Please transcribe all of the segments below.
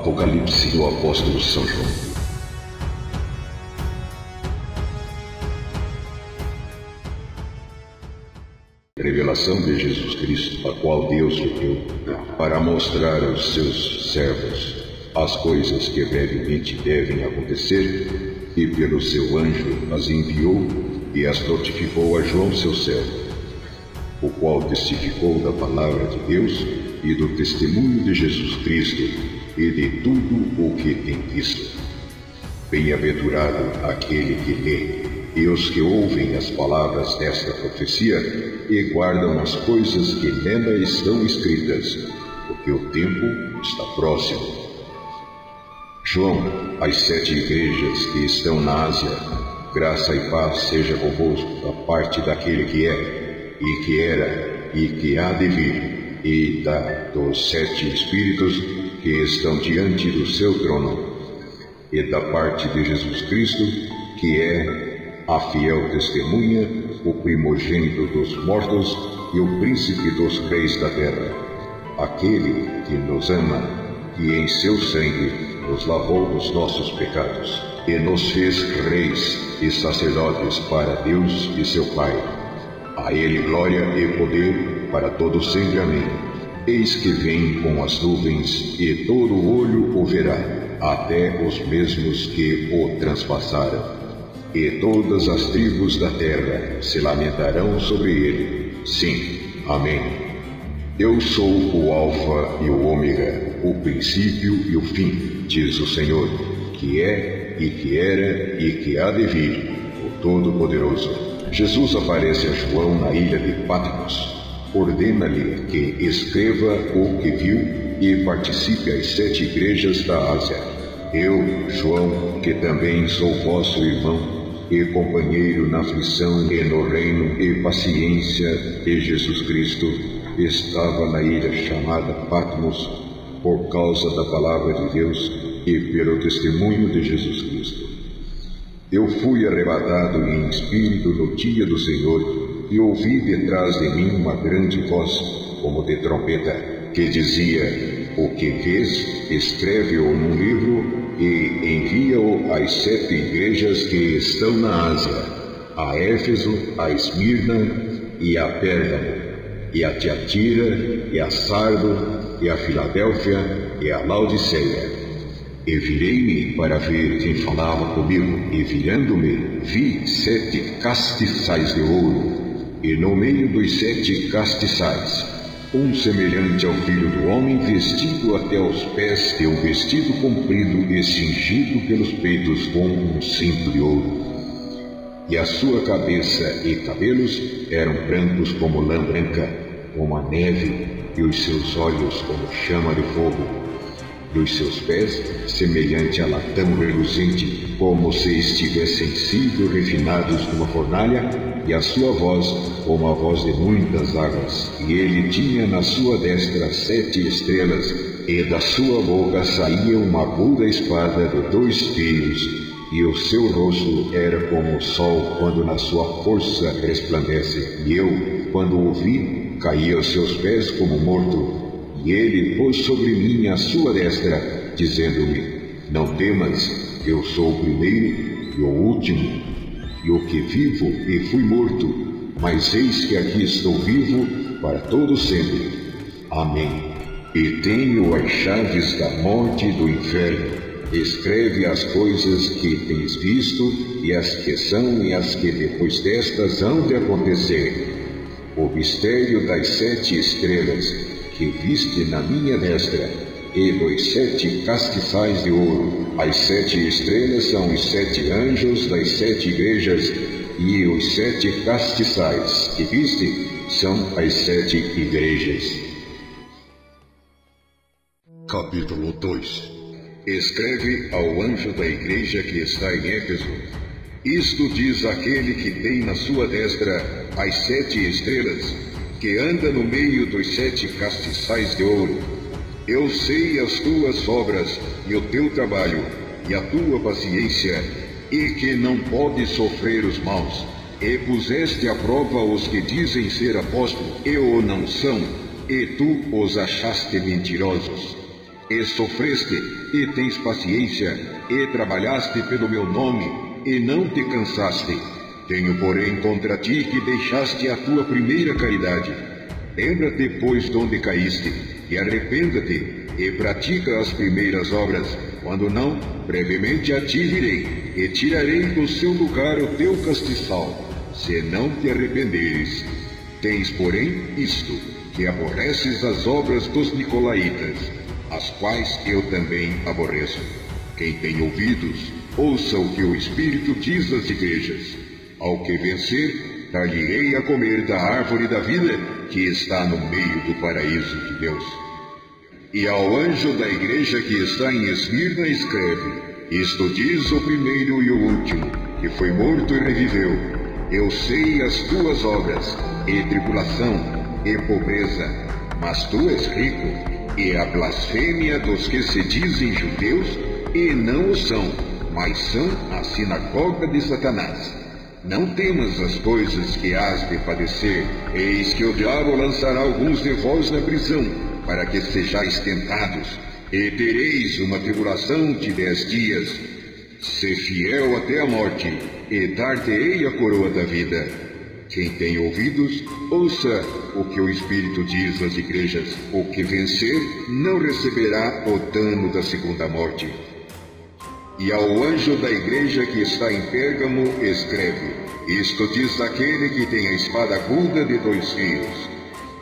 Apocalipse do Apóstolo São João. Revelação de Jesus Cristo, a qual Deus lhe deu, para mostrar aos seus servos as coisas que brevemente devem acontecer, e pelo seu anjo as enviou e as notificou a João, seu servo, o qual testificou da palavra de Deus e do testemunho de Jesus Cristo e de tudo o que tem visto. Bem-aventurado aquele que lê e os que ouvem as palavras desta profecia e guardam as coisas que nela estão escritas, porque o tempo está próximo. João, às 7 igrejas que estão na Ásia, graça e paz seja convosco da parte daquele que é, e que era, e que há de vir, e dos 7 Espíritos que estão diante do seu trono, e da parte de Jesus Cristo, que é a fiel testemunha, o primogênito dos mortos e o príncipe dos reis da terra, aquele que nos ama e em seu sangue nos lavou dos nossos pecados, e nos fez reis e sacerdotes para Deus e seu Pai. A ele glória e poder para todo sempre. Amém. Eis que vem com as nuvens, e todo olho o verá, até os mesmos que o transpassaram. E todas as tribos da terra se lamentarão sobre ele. Sim, amém. Eu sou o Alfa e o Ômega, o princípio e o fim, diz o Senhor, que é, e que era, e que há de vir, o Todo-Poderoso. Jesus aparece a João na ilha de Patmos. Ordena-lhe que escreva o que viu e participe às 7 igrejas da Ásia. Eu, João, que também sou vosso irmão e companheiro na aflição e no reino e paciência de Jesus Cristo, estava na ilha chamada Patmos por causa da palavra de Deus e pelo testemunho de Jesus Cristo. Eu fui arrebatado em espírito no dia do Senhor e ouvi detrás de mim uma grande voz, como de trombeta, que dizia: o que vês, escreve-o num livro e envia-o às 7 igrejas que estão na Ásia, a Éfeso, a Esmirna e a Pérgamo, e a Tiatira, e a Sardo, e a Filadélfia, e a Laodiceia. E virei-me para ver quem falava comigo, e virando-me, vi 7 castiçais de ouro, e no meio dos 7 castiçais, um semelhante ao Filho do Homem, vestido até aos pés de um vestido comprido e cingido pelos peitos com um cinto de ouro. E a sua cabeça e cabelos eram brancos como lã branca, como a neve, e os seus olhos como chama de fogo. E os seus pés, semelhante a latão reluzente, como se estivessem sido refinados numa fornalha, e a sua voz, como a voz de muitas águas. E ele tinha na sua destra 7 estrelas, e da sua boca saía uma aguda espada de 2 fios, e o seu rosto era como o sol quando na sua força resplandece. E eu, quando o vi, caí aos seus pés como morto. E ele pôs sobre mim a sua destra, dizendo-me: não temas, eu sou o primeiro e o último, e o que vivo e fui morto, mas eis que aqui estou vivo para todo sempre. Amém. E tenho as chaves da morte e do inferno. Escreve as coisas que tens visto, e as que são, e as que depois destas hão de acontecer. O mistério das 7 estrelas que viste na minha destra, e dos 7 castiçais de ouro. As 7 estrelas são os 7 anjos das 7 igrejas, e os 7 castiçais que viste são as 7 igrejas. Capítulo 2. Escreve ao anjo da igreja que está em Éfeso: isto diz aquele que tem na sua destra as 7 estrelas, que anda no meio dos 7 castiçais de ouro. Eu sei as tuas obras, e o teu trabalho, e a tua paciência, e que não podes sofrer os maus, e puseste à prova os que dizem ser apóstolos, e o não são, e tu os achaste mentirosos. e sofreste, e tens paciência, e trabalhaste pelo meu nome, e não te cansaste. Tenho, porém, contra ti que deixaste a tua primeira caridade. Lembra-te, pois, de onde caíste, e arrependa-te, e pratica as primeiras obras. Quando não, brevemente a ti virei, e tirarei do seu lugar o teu castiçal, se não te arrependeres. Tens, porém, isto, que aborreces as obras dos nicolaítas, as quais eu também aborreço. Quem tem ouvidos, ouça o que o Espírito diz às igrejas. Ao que vencer, dar-lhe-ei a comer da árvore da vida, que está no meio do paraíso de Deus. E ao anjo da igreja que está em Esmirna escreve: Isto diz o primeiro e o último, que foi morto e reviveu. Eu sei as tuas obras, e tribulação, e pobreza, mas tu és rico, e a blasfêmia dos que se dizem judeus, e não o são, mas são a sinagoga de Satanás. Não temas as coisas que hás de padecer, eis que o diabo lançará alguns de vós na prisão, para que sejais tentados, e tereis uma tribulação de 10 dias. Sê fiel até a morte, e dar-te-ei a coroa da vida. Quem tem ouvidos, ouça o que o Espírito diz às igrejas. O que vencer não receberá o dano da segunda morte. E ao anjo da igreja que está em Pérgamo escreve: Isto diz aquele que tem a espada aguda de 2 fios.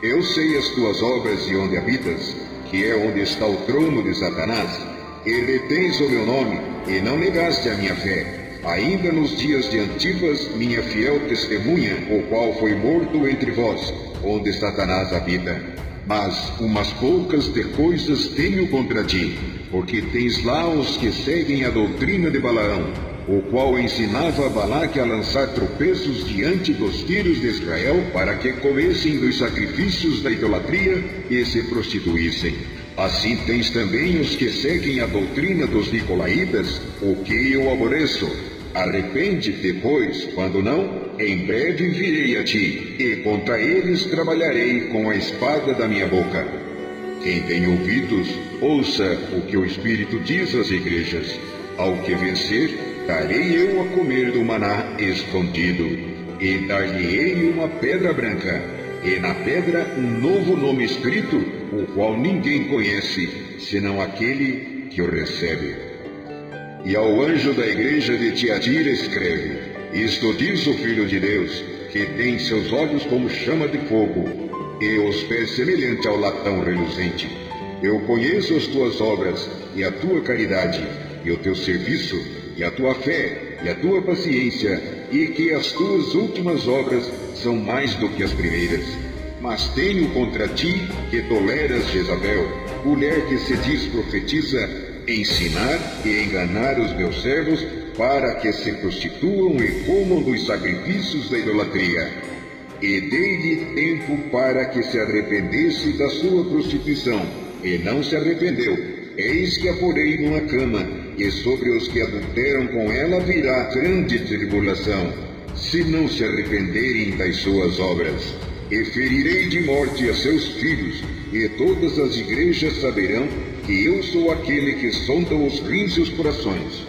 Eu sei as tuas obras e onde habitas, que é onde está o trono de Satanás, e retens o meu nome, e não negaste a minha fé, ainda nos dias de Antipas, minha fiel testemunha, o qual foi morto entre vós, onde Satanás habita. Mas umas poucas de coisas tenho contra ti, porque tens lá os que seguem a doutrina de Balaão, o qual ensinava a Balaque a lançar tropeços diante dos filhos de Israel, para que comessem dos sacrifícios da idolatria e se prostituíssem. Assim tens também os que seguem a doutrina dos nicolaítas, o que eu aborreço. Arrepende-te, pois, quando não, em breve virei a ti, e contra eles trabalharei com a espada da minha boca. Quem tem ouvidos, ouça o que o Espírito diz às igrejas. Ao que vencer, darei eu a comer do maná escondido, e dar-lhe-ei uma pedra branca, e na pedra um novo nome escrito, o qual ninguém conhece, senão aquele que o recebe. E ao anjo da igreja de Tiatira escreve: Isto diz o Filho de Deus, que tem seus olhos como chama de fogo, e os pés semelhante ao latão reluzente. Eu conheço as tuas obras, e a tua caridade, e o teu serviço, e a tua fé, e a tua paciência, e que as tuas últimas obras são mais do que as primeiras. Mas tenho contra ti que toleras Jezabel, mulher que se diz profetiza, ensinar e enganar os meus servos, para que se prostituam e comam dos sacrifícios da idolatria. E dei-lhe tempo para que se arrependesse da sua prostituição, e não se arrependeu. Eis que a porei numa cama, e sobre os que adulteram com ela virá grande tribulação, se não se arrependerem das suas obras. E ferirei de morte a seus filhos, e todas as igrejas saberão que eu sou aquele que sonda os rins e os corações.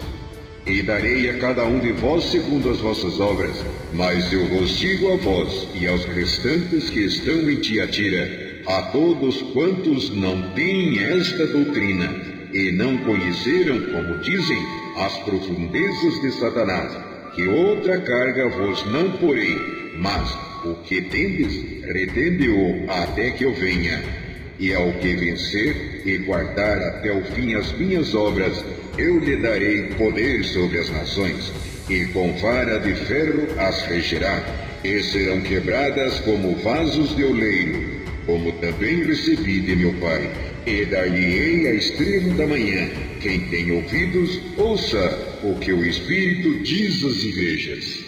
E darei a cada um de vós segundo as vossas obras. Mas eu vos digo a vós e aos restantes que estão em Tiatira, a todos quantos não têm esta doutrina, e não conheceram, como dizem, as profundezas de Satanás, que outra carga vos não porei, mas o que tendes, retende-o até que eu venha. E ao que vencer e guardar até o fim as minhas obras, eu lhe darei poder sobre as nações, e com vara de ferro as regerá, e serão quebradas como vasos de oleiro, como também recebi de meu Pai, e dar-lhe-ei a estrela da manhã. Quem tem ouvidos, ouça o que o Espírito diz às igrejas.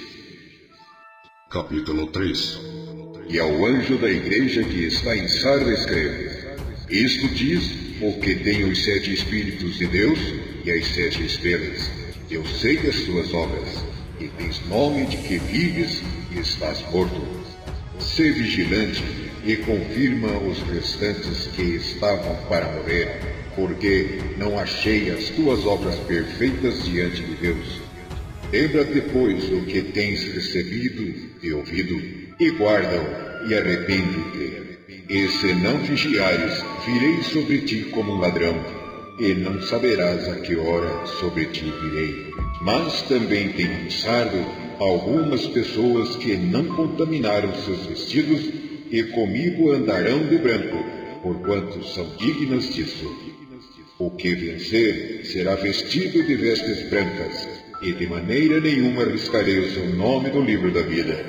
Capítulo 3. E ao anjo da igreja que está em Sarda escreve: Isto diz o que tem os 7 Espíritos de Deus e as 7 estrelas. Eu sei as tuas obras, e tens nome de que vives e estás morto. Sê vigilante e confirma os restantes que estavam para morrer, porque não achei as tuas obras perfeitas diante de Deus. Lembra-te, pois, o que tens recebido e ouvido, e guarda-o, e arrepende-te. E se não vigiares, virei sobre ti como um ladrão, e não saberás a que hora sobre ti virei. Mas também tenho pensado algumas pessoas que não contaminaram seus vestidos, e comigo andarão de branco, porquanto são dignas disso. O que vencer será vestido de vestes brancas, e de maneira nenhuma arriscarei o seu nome do livro da vida.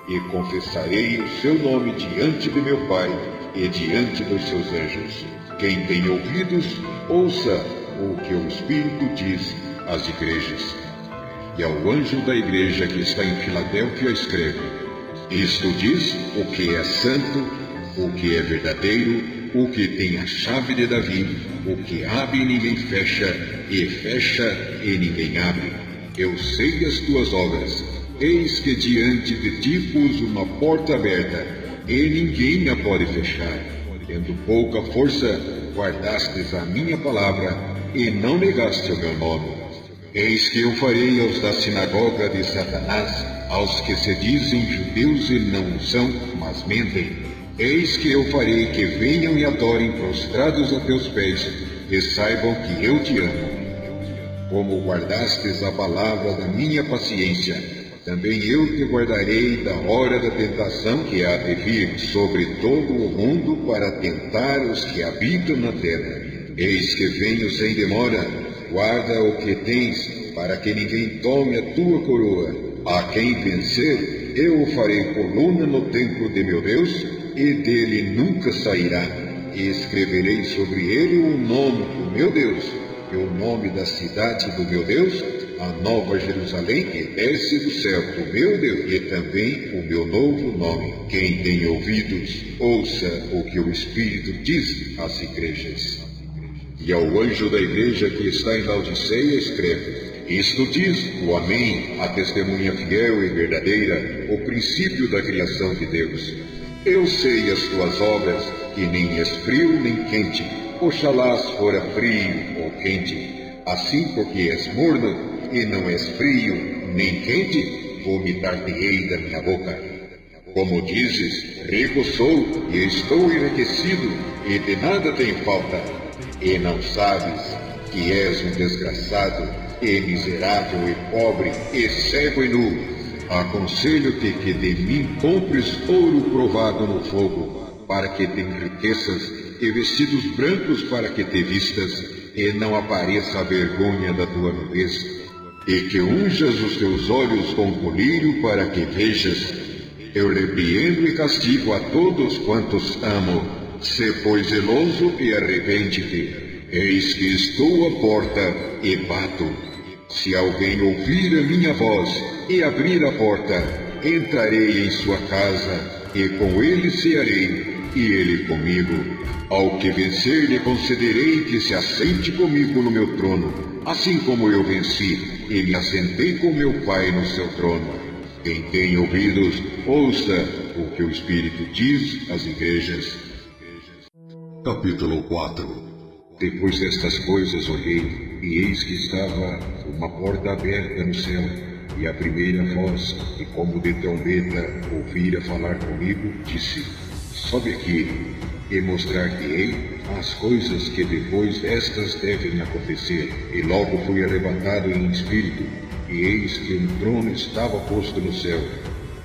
E confessarei o seu nome diante de meu Pai e diante dos seus anjos. Quem tem ouvidos, ouça o que o Espírito diz às igrejas. E ao anjo da igreja que está em Filadélfia escreve: Isto diz o que é santo, o que é verdadeiro, o que tem a chave de Davi, o que abre e ninguém fecha, e fecha e ninguém abre. Eu sei as tuas obras. Eis que diante de ti pus uma porta aberta, e ninguém a pode fechar. Tendo pouca força, guardastes a minha palavra, e não negaste o meu nome. Eis que eu farei aos da sinagoga de Satanás, aos que se dizem judeus e não o são, mas mentem. Eis que eu farei que venham e adorem prostrados a teus pés, e saibam que eu te amo. Como guardastes a palavra da minha paciência, também eu te guardarei da hora da tentação que há de vir sobre todo o mundo para tentar os que habitam na terra. Eis que venho sem demora, guarda o que tens, para que ninguém tome a tua coroa. A quem vencer, eu o farei coluna no templo de meu Deus, e dele nunca sairá. E escreverei sobre ele o nome do meu Deus, e o nome da cidade do meu Deus, a nova Jerusalém que desce do céu do meu Deus, e também o meu novo nome. Quem tem ouvidos, ouça o que o Espírito diz às igrejas. E ao anjo da igreja que está em Laodiceia escreve: Isto diz o Amém, a testemunha fiel e verdadeira, o princípio da criação de Deus. Eu sei as tuas obras, que nem és frio nem quente. Oxalá fora frio ou quente. Assim, porque és morno e não és frio nem quente, vomitar-te-ei da minha boca. Como dizes, rico sou e estou enriquecido, e de nada tenho falta, e não sabes que és um desgraçado, e miserável e pobre, e cego e nu. Aconselho-te que de mim compres ouro provado no fogo, para que te enriqueças, e vestidos brancos para que te vistas, e não apareça a vergonha da tua nudez. E que unjas os teus olhos com colírio para que vejas. Eu repreendo e castigo a todos quantos amo. Sê, pois, zeloso e arrepende-te. Eis que estou à porta e bato. Se alguém ouvir a minha voz e abrir a porta, entrarei em sua casa, e com ele cearei, e ele comigo. Ao que vencer lhe concederei que se assente comigo no meu trono, assim como eu venci, e me assentei com meu Pai no seu trono. Quem tem ouvidos, ouça o que o Espírito diz às igrejas. Capítulo 4. Depois destas coisas olhei, e eis que estava uma porta aberta no céu, e a primeira voz, que como de trombeta ouvira falar comigo, disse: Sobe aqui, e mostrar-te-ei as coisas que depois destas devem acontecer. E logo fui arrebatado em espírito, e eis que um trono estava posto no céu,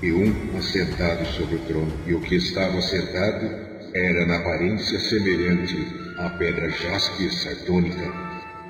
e um assentado sobre o trono. E o que estava sentado era na aparência semelhante à pedra jaspe sardônica,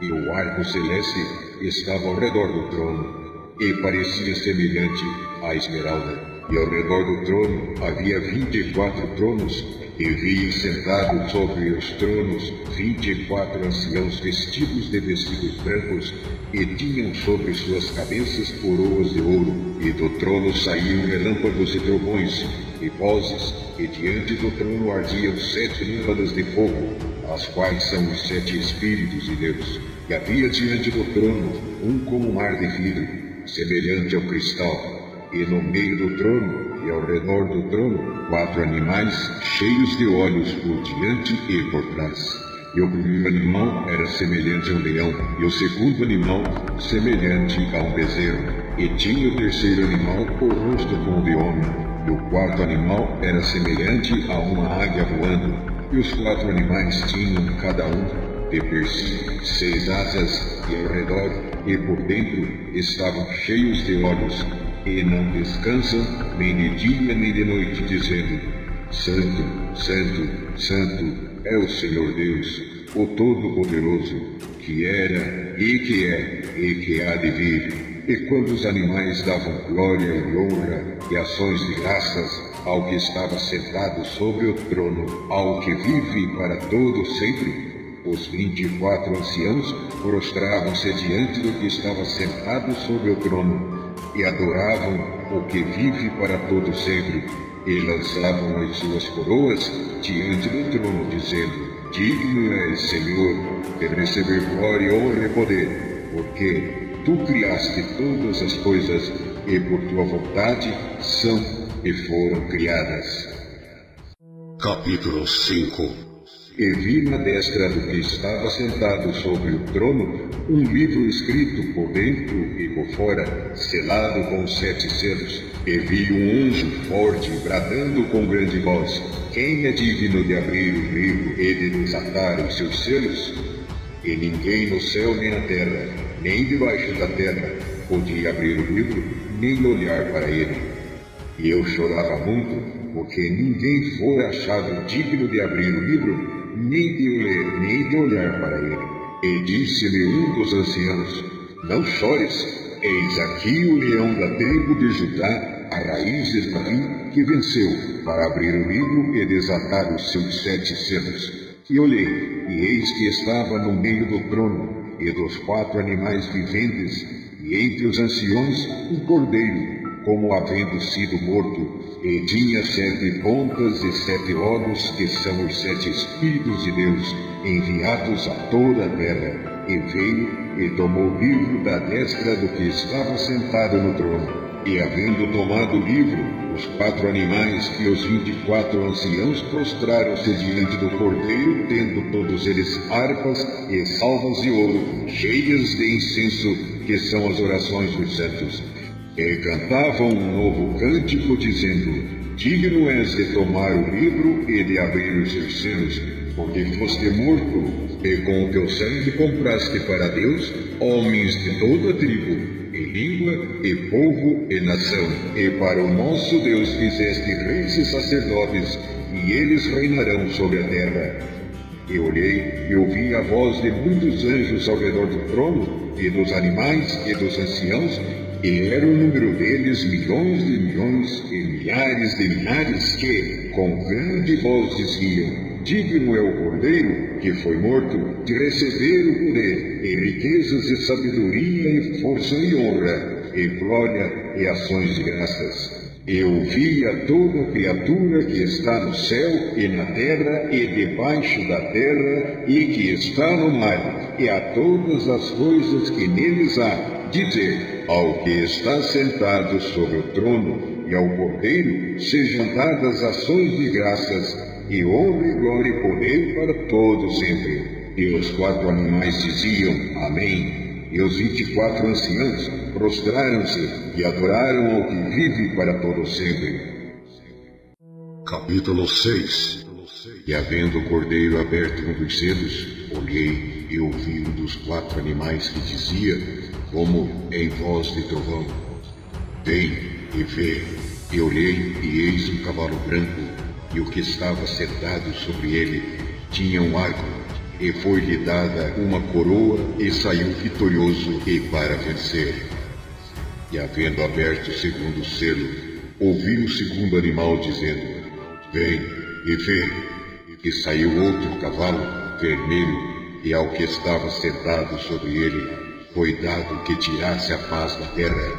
e o arco celeste estava ao redor do trono, e parecia semelhante à esmeralda. E ao redor do trono havia 24 tronos, e vi sentados sobre os tronos 24 anciãos vestidos de vestidos brancos, e tinham sobre suas cabeças coroas de ouro. E do trono saíam relâmpagos e trovões, e vozes, e diante do trono ardiam 7 lâmpadas de fogo, as quais são os 7 Espíritos de Deus. E havia diante do trono um como mar de vidro, semelhante ao cristal, e no meio do trono e ao redor do trono 4 animais cheios de olhos por diante e por trás. E o primeiro animal era semelhante a um leão, e o segundo animal semelhante a um bezerro. E tinha o terceiro animal o rosto como de homem, e o quarto animal era semelhante a uma águia voando. E os quatro animais tinham, cada um, de per si 6 asas, e ao redor e por dentro estavam cheios de olhos, e não descansam nem de dia nem de noite, dizendo: Santo, Santo, Santo é o Senhor Deus, o Todo-Poderoso, que era, e que é, e que há de vir. E quando os animais davam glória e honra e ações de graças ao que estava sentado sobre o trono, ao que vive para todo sempre, os 24 anciãos prostravam-se diante do que estava sentado sobre o trono e adoravam o que vive para todo sempre, e lançavam as suas coroas diante do trono, dizendo: Digno és, Senhor, de receber glória, honra e poder, porque tu criaste todas as coisas, e por tua vontade são e foram criadas. Capítulo 5. E vi na destra do que estava sentado sobre o trono um livro escrito por dentro e por fora, selado com 7 selos. E vi um anjo forte bradando com grande voz: Quem é digno de abrir o livro e de desatar os seus selos? E ninguém no céu nem na terra, nem debaixo da terra, podia abrir o livro, nem olhar para ele. E eu chorava muito, porque ninguém fora achado digno de abrir o livro, nem de o ler, nem de olhar para ele. E disse-me um dos anciãos: Não chores, eis aqui o leão da tribo de Judá, a raiz de Davi, que venceu, para abrir o livro e desatar os seus 7 selos. E olhei, e eis que estava no meio do trono, e dos 4 animais viventes, e entre os anciões um cordeiro, como havendo sido morto, e tinha 7 pontas e 7 olhos, que são os 7 Espíritos de Deus, enviados a toda a terra. E veio e tomou o livro da destra do que estava sentado no trono. E havendo tomado o livro, os 4 animais e os 24 anciãos prostraram-se diante do cordeiro, tendo todos eles harpas e salvas de ouro, cheias de incenso, que são as orações dos santos. E cantavam um novo cântico, dizendo: Digno és de tomar o livro e de abrir os seus selos, porque foste morto, e com o teu sangue compraste para Deus homens de toda tribo, e língua, e povo, e nação. E para o nosso Deus fizeste reis e sacerdotes, e eles reinarão sobre a terra. E olhei e ouvi a voz de muitos anjos ao redor do trono, e dos animais e dos anciãos, e era o número deles milhões de milhões e milhares de milhares, que, com grande voz diziam: Digno é o Cordeiro, que foi morto, de receber o poder, e riquezas e sabedoria, e força e honra, e glória e ações de graças. Eu vi a toda criatura que está no céu e na terra e debaixo da terra e que está no mar, e a todas as coisas que neles há, dizer ao que está sentado sobre o trono e ao Cordeiro sejam dadas ações de graças, e honra e glória e poder para todos sempre. E os 4 animais diziam: Amém. E os 24 anciãos prostraram-se e adoraram ao que vive para todo sempre. Capítulo 6. E havendo o cordeiro aberto um dos selos, olhei e ouvi um dos 4 animais que dizia, como em voz de trovão: Vem e vê. E olhei, e eis um cavalo branco, e o que estava sentado sobre ele tinha um arco, e foi-lhe dada uma coroa, e saiu vitorioso e para vencer. E havendo aberto o segundo selo, ouvi o segundo animal dizendo: Vem e vê. E saiu outro cavalo vermelho, e ao que estava sentado sobre ele foi dado que tirasse a paz da terra,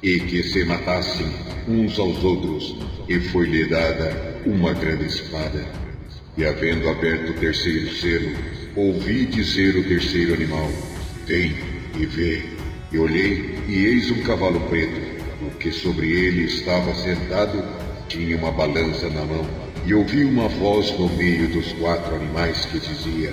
e que se matassem uns aos outros, e foi-lhe dada uma grande espada. E havendo aberto o terceiro selo, ouvi dizer o terceiro animal: Vem e vê. E olhei, e eis um cavalo preto, o que sobre ele estava sentado tinha uma balança na mão. E ouvi uma voz no meio dos 4 animais que dizia: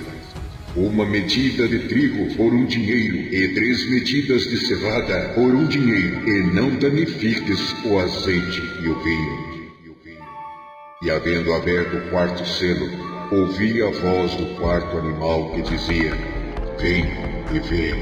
uma medida de trigo por 1 dinheiro, e 3 medidas de cevada por 1 dinheiro, e não danifiques o azeite e o vinho. E havendo aberto o 4º selo, ouvi a voz do 4º animal que dizia: Vem e vê.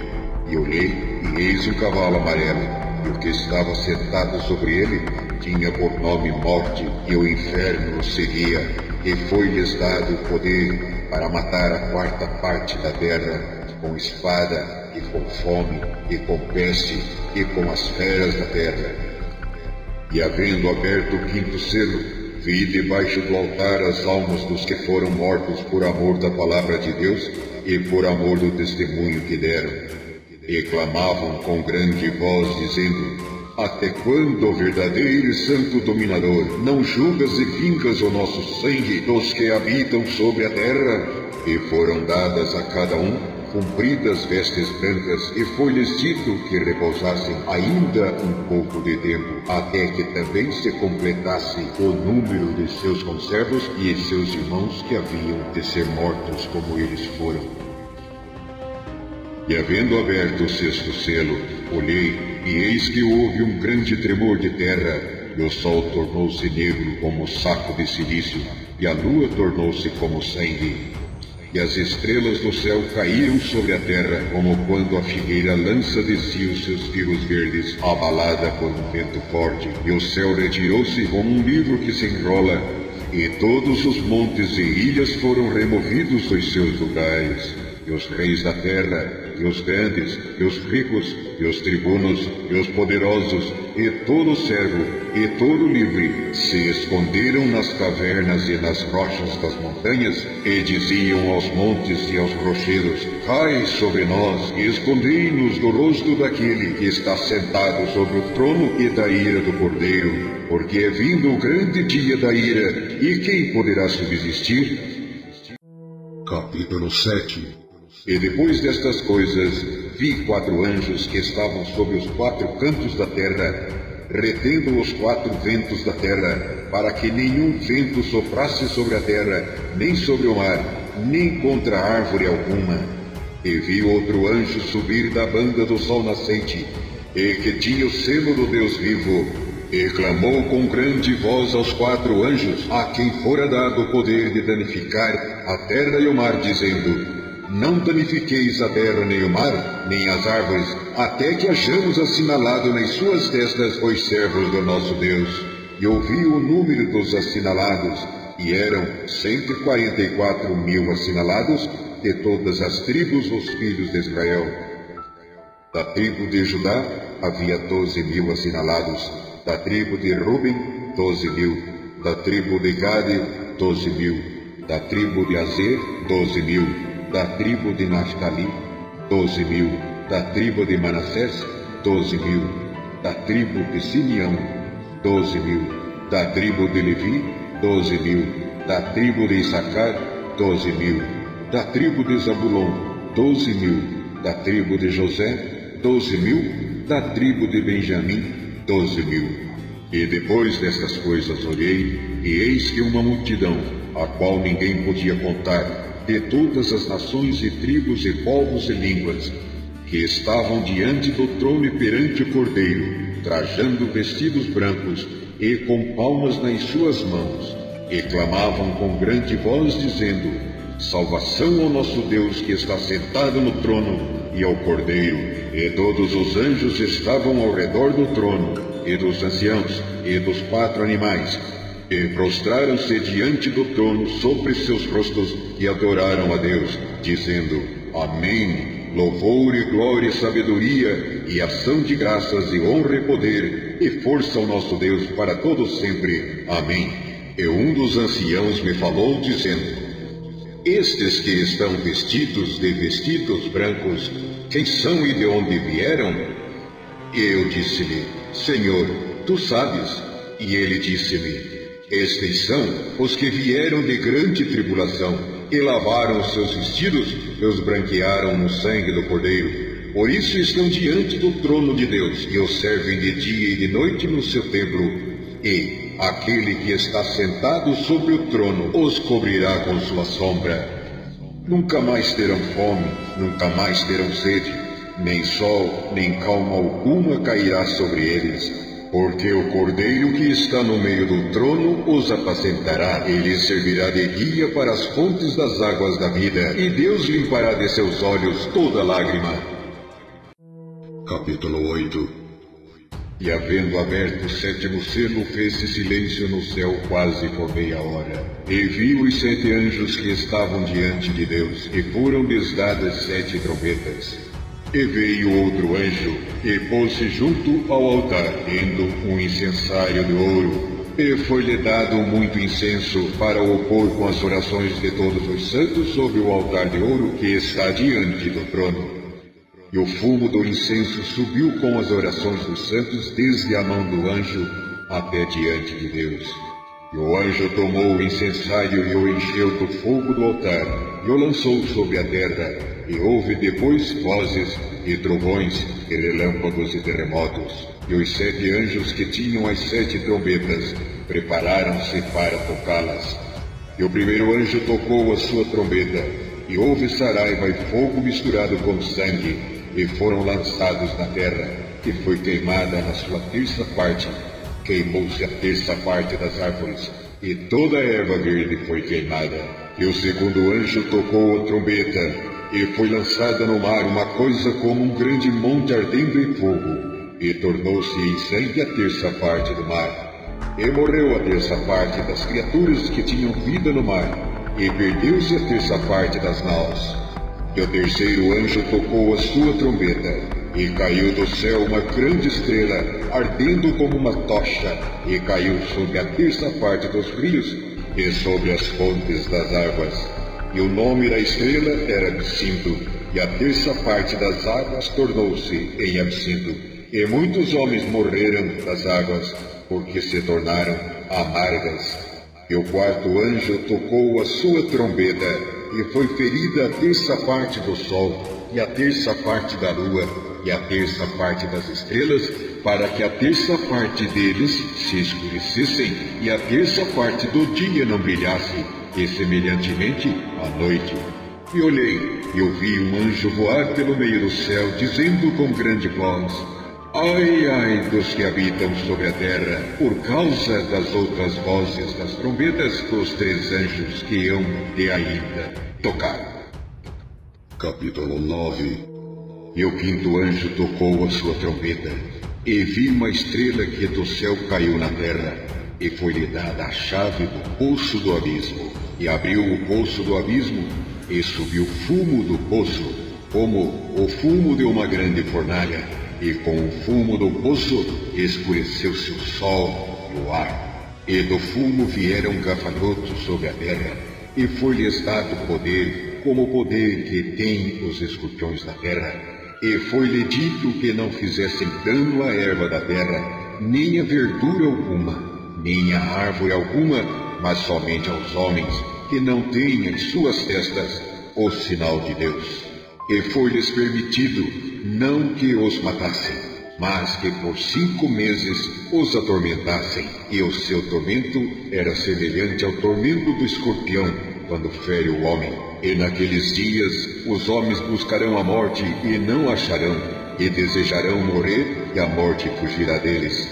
E olhei, e eis um cavalo amarelo, e o que estava sentado sobre ele tinha por nome Morte, e o inferno o seguia, e foi-lhes dado o poder para matar a 4ª parte da terra, com espada, e com fome, e com peste, e com as feras da terra. E havendo aberto o 5º selo, vi debaixo do altar as almas dos que foram mortos por amor da palavra de Deus e por amor do testemunho que deram. E clamavam com grande voz, dizendo: Até quando, verdadeiro e santo dominador, não julgas e vingas o nosso sangue dos que habitam sobre a terra? E foram dadas a cada um compridas vestes brancas, e foi-lhes dito que repousassem ainda um pouco de tempo, até que também se completasse o número de seus conservos e seus irmãos que haviam de ser mortos como eles foram. E havendo aberto o 6º selo, olhei, e eis que houve um grande tremor de terra, e o sol tornou-se negro como saco de silício, e a lua tornou-se como sangue. E as estrelas do céu caíram sobre a terra, como quando a figueira lança de si os seus figos verdes, abalada por um vento forte. E o céu retirou-se como um livro que se enrola, e todos os montes e ilhas foram removidos dos seus lugares. E os reis da terra, e os grandes, e os ricos, e os tribunos, e os poderosos, e todo servo, e todo livre, se esconderam nas cavernas e nas rochas das montanhas, e diziam aos montes e aos rochedos: Cai sobre nós, e escondei-nos do rosto daquele que está sentado sobre o trono e da ira do Cordeiro, porque é vindo o grande dia da ira, e quem poderá subsistir? Capítulo 7. E depois destas coisas, vi 4 anjos que estavam sobre os 4 cantos da terra, retendo os 4 ventos da terra, para que nenhum vento soprasse sobre a terra, nem sobre o mar, nem contra árvore alguma. E vi outro anjo subir da banda do sol nascente, e que tinha o selo do Deus vivo, e clamou com grande voz aos 4 anjos, a quem fora dado o poder de danificar a terra e o mar, dizendo: Não danifiqueis a terra nem o mar, nem as árvores, até que hajamos assinalado nas suas testas os servos do nosso Deus. E ouvi o número dos assinalados, e eram 144.000 assinalados de todas as tribos dos filhos de Israel. Da tribo de Judá havia 12.000 assinalados, da tribo de Ruben 12.000, da tribo de Gade 12.000, da tribo de Azer 12.000, da tribo de Naftali, 12.000, da tribo de Manassés, 12.000, da tribo de Simeão, 12.000, da tribo de Levi, 12.000, da tribo de Issacar, 12.000, da tribo de Zabulon, 12.000, da tribo de José, 12.000, da tribo de Benjamim, 12.000. E depois destas coisas olhei, e eis que uma multidão, a qual ninguém podia contar, de todas as nações e tribos e povos e línguas, que estavam diante do trono e perante o Cordeiro, trajando vestidos brancos e com palmas nas suas mãos, e clamavam com grande voz, dizendo: Salvação ao nosso Deus que está sentado no trono e ao Cordeiro. E todos os anjos estavam ao redor do trono, e dos anciãos, e dos 4 animais, e prostraram-se diante do trono sobre seus rostos e adoraram a Deus, dizendo: Amém, louvor e glória e sabedoria, e ação de graças e honra e poder, e força ao nosso Deus para todos sempre. Amém. E um dos anciãos me falou, dizendo: Estes que estão vestidos de vestidos brancos, quem são e de onde vieram? E eu disse-lhe: Senhor, tu sabes. E ele disse-me: Estes são os que vieram de grande tribulação, e lavaram os seus vestidos, e os branquearam no sangue do Cordeiro. Por isso estão diante do trono de Deus, e o servem de dia e de noite no seu templo. E aquele que está sentado sobre o trono os cobrirá com sua sombra. Nunca mais terão fome, nunca mais terão sede, nem sol, nem calma alguma cairá sobre eles, porque o Cordeiro que está no meio do trono os apacentará, e lhes servirá de guia para as fontes das águas da vida, e Deus limpará de seus olhos toda lágrima. Capítulo 8. E havendo aberto o 7º selo, fez-se silêncio no céu quase por meia hora. E vi os 7 anjos que estavam diante de Deus, e foram-lhes dadas 7 trombetas. E veio outro anjo, e pôs-se junto ao altar, tendo um incensário de ouro. E foi-lhe dado muito incenso para o pôr com as orações de todos os santos sobre o altar de ouro que está diante do trono. E o fumo do incenso subiu com as orações dos santos desde a mão do anjo até diante de Deus. E o anjo tomou o incensário e o encheu do fogo do altar, e o lançou sobre a terra, e houve depois vozes, e trovões, e relâmpagos e terremotos. E os 7 anjos que tinham as 7 trombetas prepararam-se para tocá-las. E o primeiro anjo tocou a sua trombeta, e houve saraiva e fogo misturado com sangue, e foram lançados na terra, que foi queimada na sua 3ª parte. Queimou-se a 3ª parte das árvores, e toda a erva verde foi queimada. E o segundo anjo tocou a trombeta, e foi lançada no mar uma coisa como um grande monte ardendo em fogo, e tornou-se em sangue a 3ª parte do mar. E morreu a 3ª parte das criaturas que tinham vida no mar, e perdeu-se a 3ª parte das naus. E o terceiro anjo tocou a sua trombeta, e caiu do céu uma grande estrela, ardendo como uma tocha, e caiu sobre a 3ª parte dos rios, e sobre as fontes das águas. E o nome da estrela era Absinto, e a 3ª parte das águas tornou-se em absinto. E muitos homens morreram das águas, porque se tornaram amargas. E o 4º anjo tocou a sua trombeta, e foi ferida a 3ª parte do sol, e a 3ª parte da lua, e a 3ª parte das estrelas, para que a 3ª parte deles se escurecessem, e a 3ª parte do dia não brilhasse, e semelhantemente à noite. E olhei, e ouvi um anjo voar pelo meio do céu, dizendo com grande voz: Ai, ai dos que habitam sobre a terra, por causa das outras vozes das trombetas dos 3 anjos que hão de ainda tocar. Capítulo 9. E o 5º anjo tocou a sua trombeta, e vi uma estrela que do céu caiu na terra, e foi-lhe dada a chave do poço do abismo. E abriu o poço do abismo, e subiu fumo do poço, como o fumo de uma grande fornalha. E com o fumo do poço escureceu-se o sol e o ar. E do fumo vieram gafanhotos sobre a terra, e foi-lhes dado poder, como o poder que têm os escorpiões da terra. E foi-lhe dito que não fizessem dano à erva da terra, nem a verdura alguma, nem a árvore alguma, mas somente aos homens, que não têm em suas testas o sinal de Deus. E foi-lhes permitido não que os matassem, mas que por 5 meses os atormentassem, e o seu tormento era semelhante ao tormento do escorpião, quando fere o homem. E naqueles dias os homens buscarão a morte e não acharão, e desejarão morrer, e a morte fugirá deles.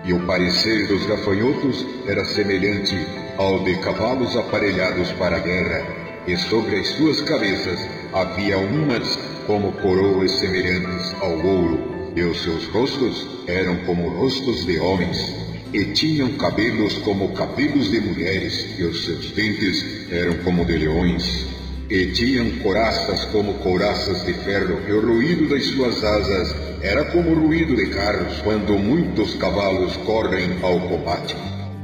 E o parecer dos gafanhotos era semelhante ao de cavalos aparelhados para a guerra, e sobre as suas cabeças havia umas como coroas semelhantes ao ouro, e os seus rostos eram como rostos de homens, e tinham cabelos como cabelos de mulheres, e os seus dentes eram como de leões, e tinham couraças como couraças de ferro, e o ruído das suas asas era como o ruído de carros, quando muitos cavalos correm ao combate.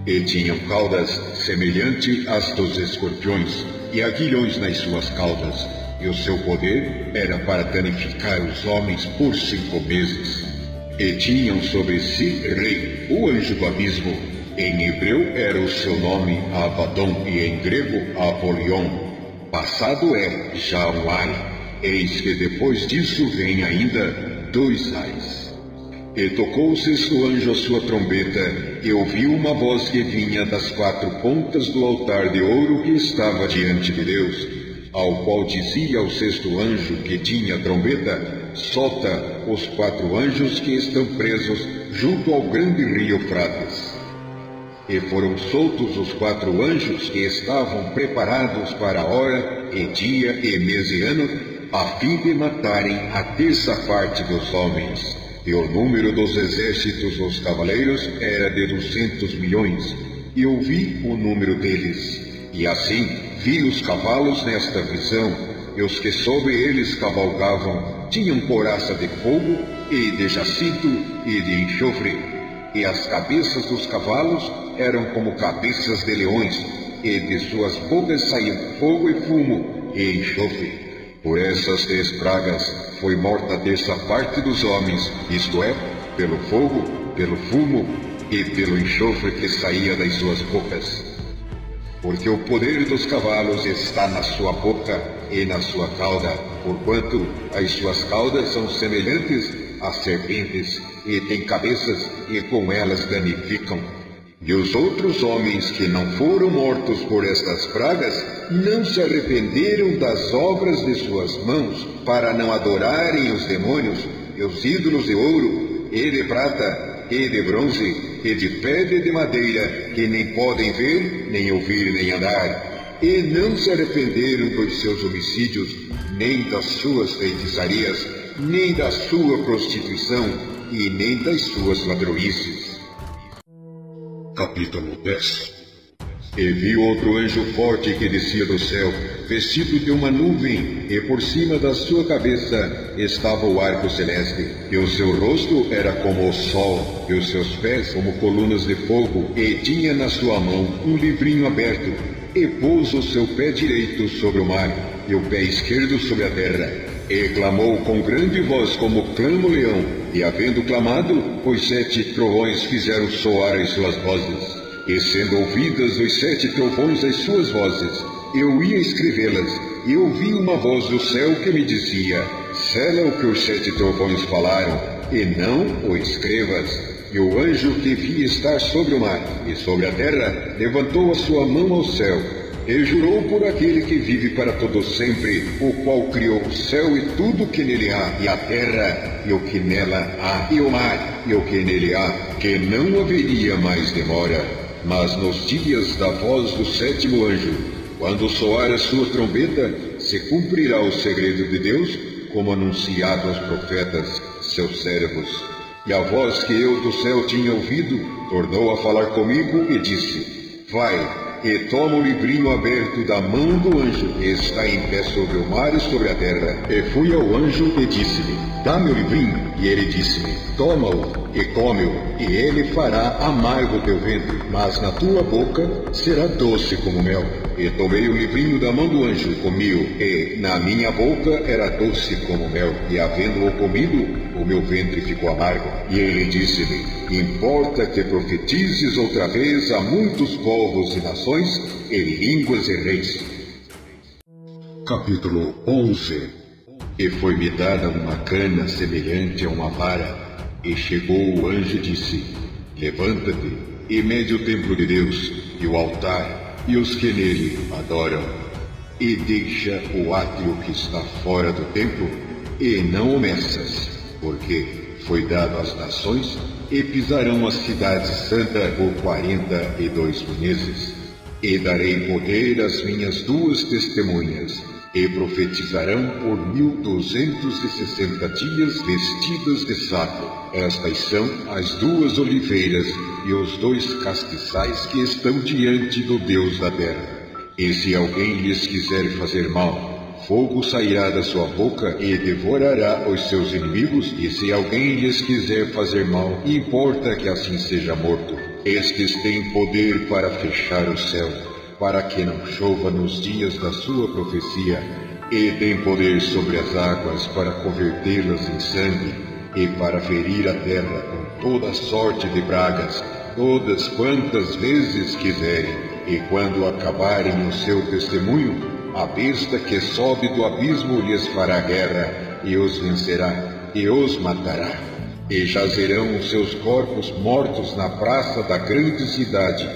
E tinham caudas semelhante às dos escorpiões, e aguilhões nas suas caudas, e o seu poder era para danificar os homens por 5 meses. E tinham sobre si rei, o anjo do abismo. Em hebreu era o seu nome Abaddon, e em grego Apolion. Passado é já um ai. Eis que depois disso vem ainda 2 ais. E tocou o 6º anjo a sua trombeta, e ouviu uma voz que vinha das 4 pontas do altar de ouro que estava diante de Deus. ao qual dizia ao sexto anjo que tinha a trombeta: solta os 4 anjos que estão presos junto ao grande rio Eufrates. E foram soltos os 4 anjos que estavam preparados para a hora, e dia, e mês e ano, a fim de matarem a terça parte dos homens. E o número dos exércitos dos cavaleiros era de 200 milhões. E eu vi o número deles. E assim vi os cavalos nesta visão, e os que sobre eles cavalgavam tinham couraça de fogo, e de jacinto, e de enxofre. E as cabeças dos cavalos eram como cabeças de leões, e de suas bocas saíam fogo e fumo, e enxofre. Por essas 3 pragas foi morta a terça parte dos homens, isto é, pelo fogo, pelo fumo e pelo enxofre que saía das suas bocas. Porque o poder dos cavalos está na sua boca e na sua cauda, porquanto as suas caudas são semelhantes a serpentes, e têm cabeças, e com elas danificam. E os outros homens que não foram mortos por estas pragas não se arrependeram das obras de suas mãos, para não adorarem os demônios e os ídolos de ouro, e de prata, e de bronze, e de pedra e de madeira, que nem podem ver, nem ouvir, nem andar. E não se arrependeram dos seus homicídios, nem das suas feitiçarias, nem da sua prostituição, e nem das suas ladroices. Capítulo 10. E vi outro anjo forte que descia do céu, vestido de uma nuvem, e por cima da sua cabeça estava o arco celeste, e o seu rosto era como o sol, e os seus pés como colunas de fogo, e tinha na sua mão um livrinho aberto, e pôs o seu pé direito sobre o mar, e o pé esquerdo sobre a terra, e clamou com grande voz como clama o leão, e havendo clamado, os 7 trovões fizeram soar as suas vozes. E sendo ouvidas os 7 trovões as suas vozes, eu ia escrevê-las, e ouvi uma voz do céu que me dizia: sela o que os 7 trovões falaram, e não o escrevas. E o anjo que vi estar sobre o mar e sobre a terra levantou a sua mão ao céu, e jurou por aquele que vive para todo sempre, o qual criou o céu e tudo o que nele há, e a terra, e o que nela há, e o mar, e o que nele há, que não haveria mais demora. Mas nos dias da voz do 7º anjo, quando soar a sua trombeta, se cumprirá o segredo de Deus, como anunciado aos profetas, seus servos. E a voz que eu do céu tinha ouvido, tornou a falar comigo e disse: vai, e toma o livrinho aberto da mão do anjo que está em pé sobre o mar e sobre a terra. E fui ao anjo e disse-lhe: dá-me o livrinho. E ele disse-me: toma-o e come-o, e ele fará amargo o teu ventre, mas na tua boca será doce como mel. E tomei o livrinho da mão do anjo e comi-o, e na minha boca era doce como mel, e havendo-o comido, o meu ventre ficou amargo. E ele disse-me: importa que profetizes outra vez a muitos povos e nações, e línguas e reis. Capítulo 11. E foi-me dada uma cana semelhante a uma vara, e chegou o anjo e disse: levanta-te, e mede o templo de Deus, e o altar, e os que nele adoram, e deixa o átrio que está fora do templo, e não o meças, porque foi dado às nações, e pisarão a cidade santa por 42 meses. E darei poder às minhas 2 testemunhas, e profetizarão por 1260 dias vestidas de saco. Estas são as 2 oliveiras e os 2 castiçais que estão diante do Deus da terra. E se alguém lhes quiser fazer mal, fogo sairá da sua boca e devorará os seus inimigos, e se alguém lhes quiser fazer mal, importa que assim seja morto. Estes têm poder para fechar o céu, para que não chova nos dias da sua profecia, e tem poder sobre as águas para convertê-las em sangue, e para ferir a terra com toda sorte de pragas, todas quantas vezes quiserem. E quando acabarem o seu testemunho, a besta que sobe do abismo lhes fará guerra, e os vencerá, e os matará. E jazerão os seus corpos mortos na praça da grande cidade,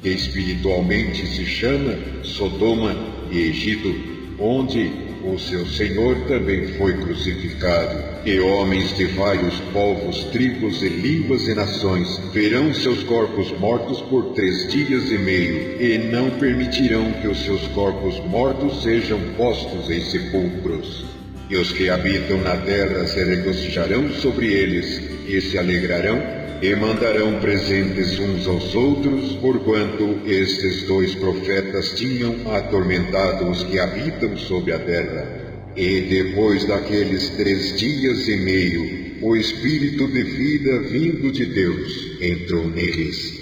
que espiritualmente se chama Sodoma e Egito, onde o seu Senhor também foi crucificado. E homens de vários povos, tribos e línguas e nações verão seus corpos mortos por 3 dias e meio, e não permitirão que os seus corpos mortos sejam postos em sepulcros. E os que habitam na terra se regocijarão sobre eles, e se alegrarão, e mandarão presentes uns aos outros, porquanto estes 2 profetas tinham atormentado os que habitam sobre a terra. E depois daqueles 3 dias e meio, o Espírito de vida vindo de Deus entrou neles.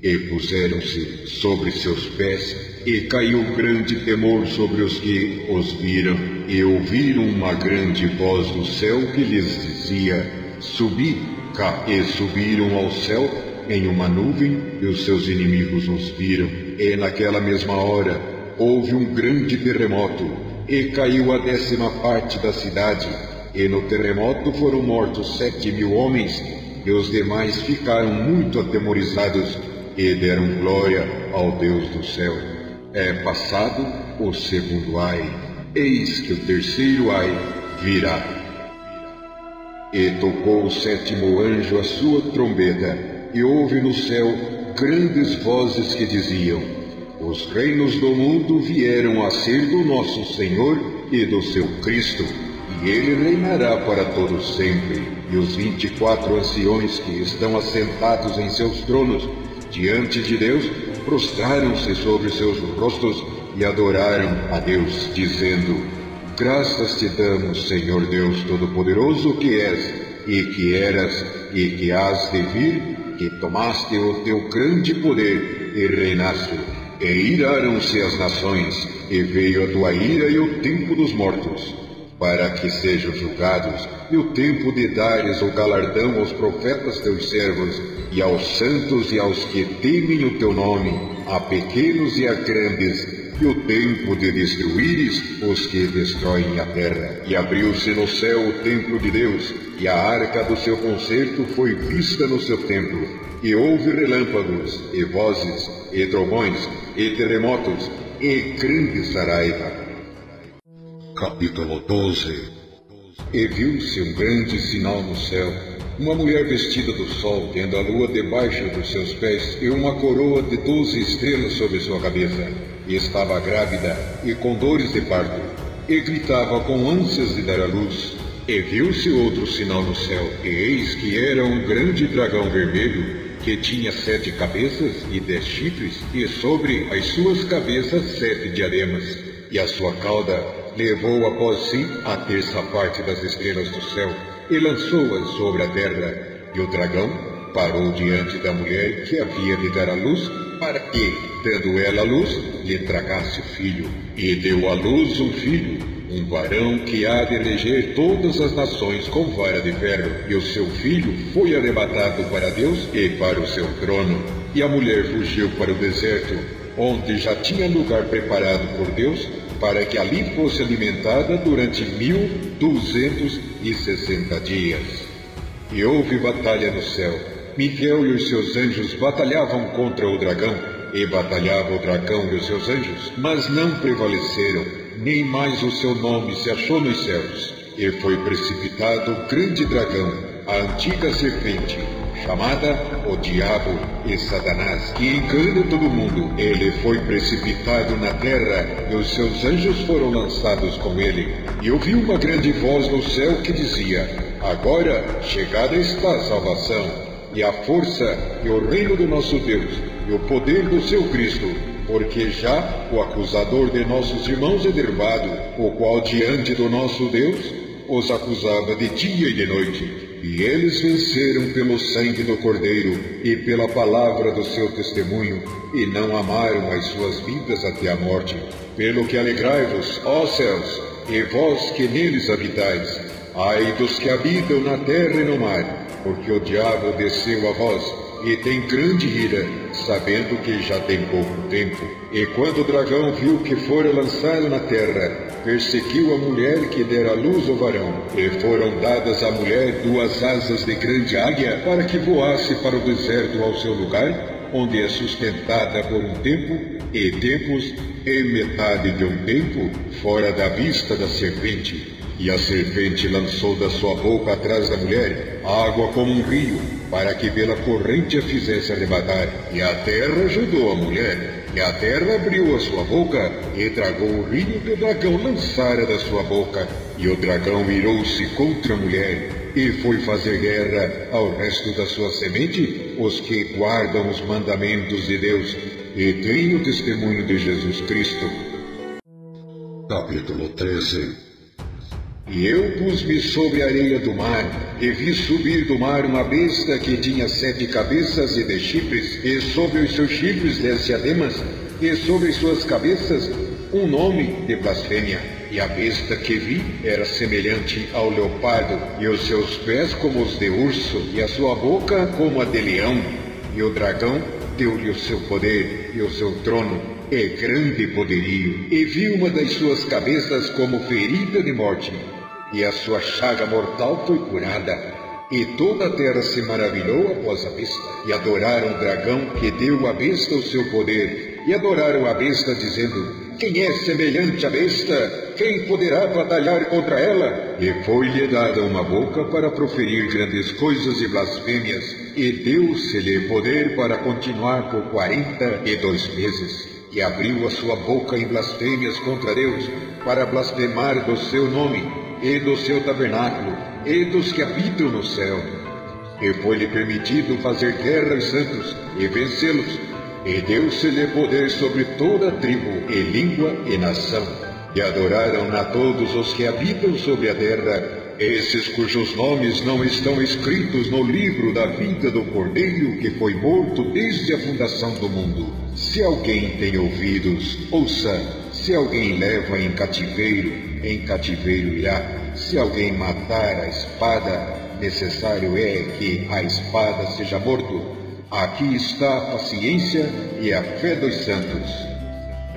E puseram-se sobre seus pés, e caiu grande temor sobre os que os viram, e ouviram uma grande voz do céu que lhes dizia: Subi cá. E subiram ao céu em uma nuvem, e os seus inimigos os viram. E naquela mesma hora houve um grande terremoto, e caiu a 10ª parte da cidade, e no terremoto foram mortos 7.000 homens, e os demais ficaram muito atemorizados, e deram glória ao Deus do céu. É passado o 2º ai, eis que o 3º ai virá. E tocou o 7º anjo a sua trombeta, e houve no céu grandes vozes que diziam: Os reinos do mundo vieram a ser do nosso Senhor e do seu Cristo, e ele reinará para todos sempre. E os 24 anciões que estão assentados em seus tronos diante de Deus prostraram-se sobre seus rostos e adoraram a Deus, dizendo: Graças te damos, Senhor Deus Todo-Poderoso, que és, e que eras, e que hás de vir, que tomaste o teu grande poder e reinaste. E iraram-se as nações, e veio a tua ira e o tempo dos mortos, para que sejam julgados, e o tempo de dares o galardão aos profetas teus servos, e aos santos e aos que temem o teu nome, a pequenos e a grandes, e o tempo de destruíres os que destroem a terra. E abriu-se no céu o templo de Deus, e a arca do seu concerto foi vista no seu templo. E houve relâmpagos, e vozes, e trovões, e terremotos, e grande saraiva. Capítulo 12. E viu-se um grande sinal no céu, uma mulher vestida do sol, tendo a lua debaixo dos seus pés, e uma coroa de 12 estrelas sobre sua cabeça. E estava grávida, e com dores de parto, e gritava com ânsias de dar à luz. E viu-se outro sinal no céu, e eis que era um grande dragão vermelho, que tinha 7 cabeças e 10 chifres, e sobre as suas cabeças 7 diademas. E a sua cauda levou após si a 1/3 parte das estrelas do céu, e lançou-as sobre a terra. E o dragão parou diante da mulher que havia de dar à luz, para que, dando ela à luz, lhe tragasse o filho. E deu à luz um filho, um varão que há de reger todas as nações com vara de ferro. E o seu filho foi arrebatado para Deus e para o seu trono. E a mulher fugiu para o deserto, onde já tinha lugar preparado por Deus, para que ali fosse alimentada durante 1260 dias. E houve batalha no céu. Miguel e os seus anjos batalhavam contra o dragão, e batalhava o dragão e os seus anjos, mas não prevaleceram, nem mais o seu nome se achou nos céus. E foi precipitado o grande dragão, a antiga serpente, chamada o Diabo e Satanás, que engana todo mundo. Ele foi precipitado na terra, e os seus anjos foram lançados com ele. E ouvi uma grande voz no céu que dizia: Agora chegada está a salvação, e a força, e o reino do nosso Deus, e o poder do seu Cristo, porque já o acusador de nossos irmãos é derrubado, o qual diante do nosso Deus os acusava de dia e de noite. E eles venceram pelo sangue do Cordeiro e pela palavra do seu testemunho, e não amaram as suas vidas até a morte. Pelo que alegrai-vos, ó céus, e vós que neles habitais. Ai dos que habitam na terra e no mar, porque o diabo desceu a vós, e tem grande ira, sabendo que já tem pouco tempo. E quando o dragão viu que fora lançado na terra, perseguiu a mulher que dera à luz ao varão. E foram dadas à mulher 2 asas de grande águia, para que voasse para o deserto ao seu lugar, onde é sustentada por um tempo e tempos, e metade de um tempo, fora da vista da serpente. E a serpente lançou da sua boca atrás da mulher água como um rio, para que pela corrente a fizesse arrebatar. E a terra ajudou a mulher. E a terra abriu a sua boca e tragou o rio que o dragão lançara da sua boca. E o dragão irou-se contra a mulher e foi fazer guerra ao resto da sua semente, os que guardam os mandamentos de Deus e têm o testemunho de Jesus Cristo. Capítulo 13. E eu pus-me sobre a areia do mar, e vi subir do mar uma besta que tinha 7 cabeças e 10 chifres, e sobre os seus chifres 10 diademas, e sobre suas cabeças um nome de blasfêmia. E a besta que vi era semelhante ao leopardo, e os seus pés como os de urso, e a sua boca como a de leão. E o dragão deu-lhe o seu poder e o seu trono, e grande poderio. E vi uma das suas cabeças como ferida de morte, e a sua chaga mortal foi curada. E toda a terra se maravilhou após a besta, e adoraram o dragão que deu à besta o seu poder, e adoraram a besta dizendo: quem é semelhante à besta? Quem poderá batalhar contra ela? E foi-lhe dada uma boca para proferir grandes coisas e blasfêmias, e deu-se-lhe poder para continuar por 42 meses. E abriu a sua boca em blasfêmias contra Deus, para blasfemar do seu nome, e do seu tabernáculo, e dos que habitam no céu. E foi-lhe permitido fazer guerra aos santos, e vencê-los, e deu-se-lhe poder sobre toda tribo, e língua, e nação. E adoraram-na todos os que habitam sobre a terra, esses cujos nomes não estão escritos no livro da vida do Cordeiro que foi morto desde a fundação do mundo. Se alguém tem ouvidos, ouça. Se alguém leva em cativeiro irá. Se alguém matar a espada, necessário é que a espada seja morto. Aqui está a paciência e a fé dos santos.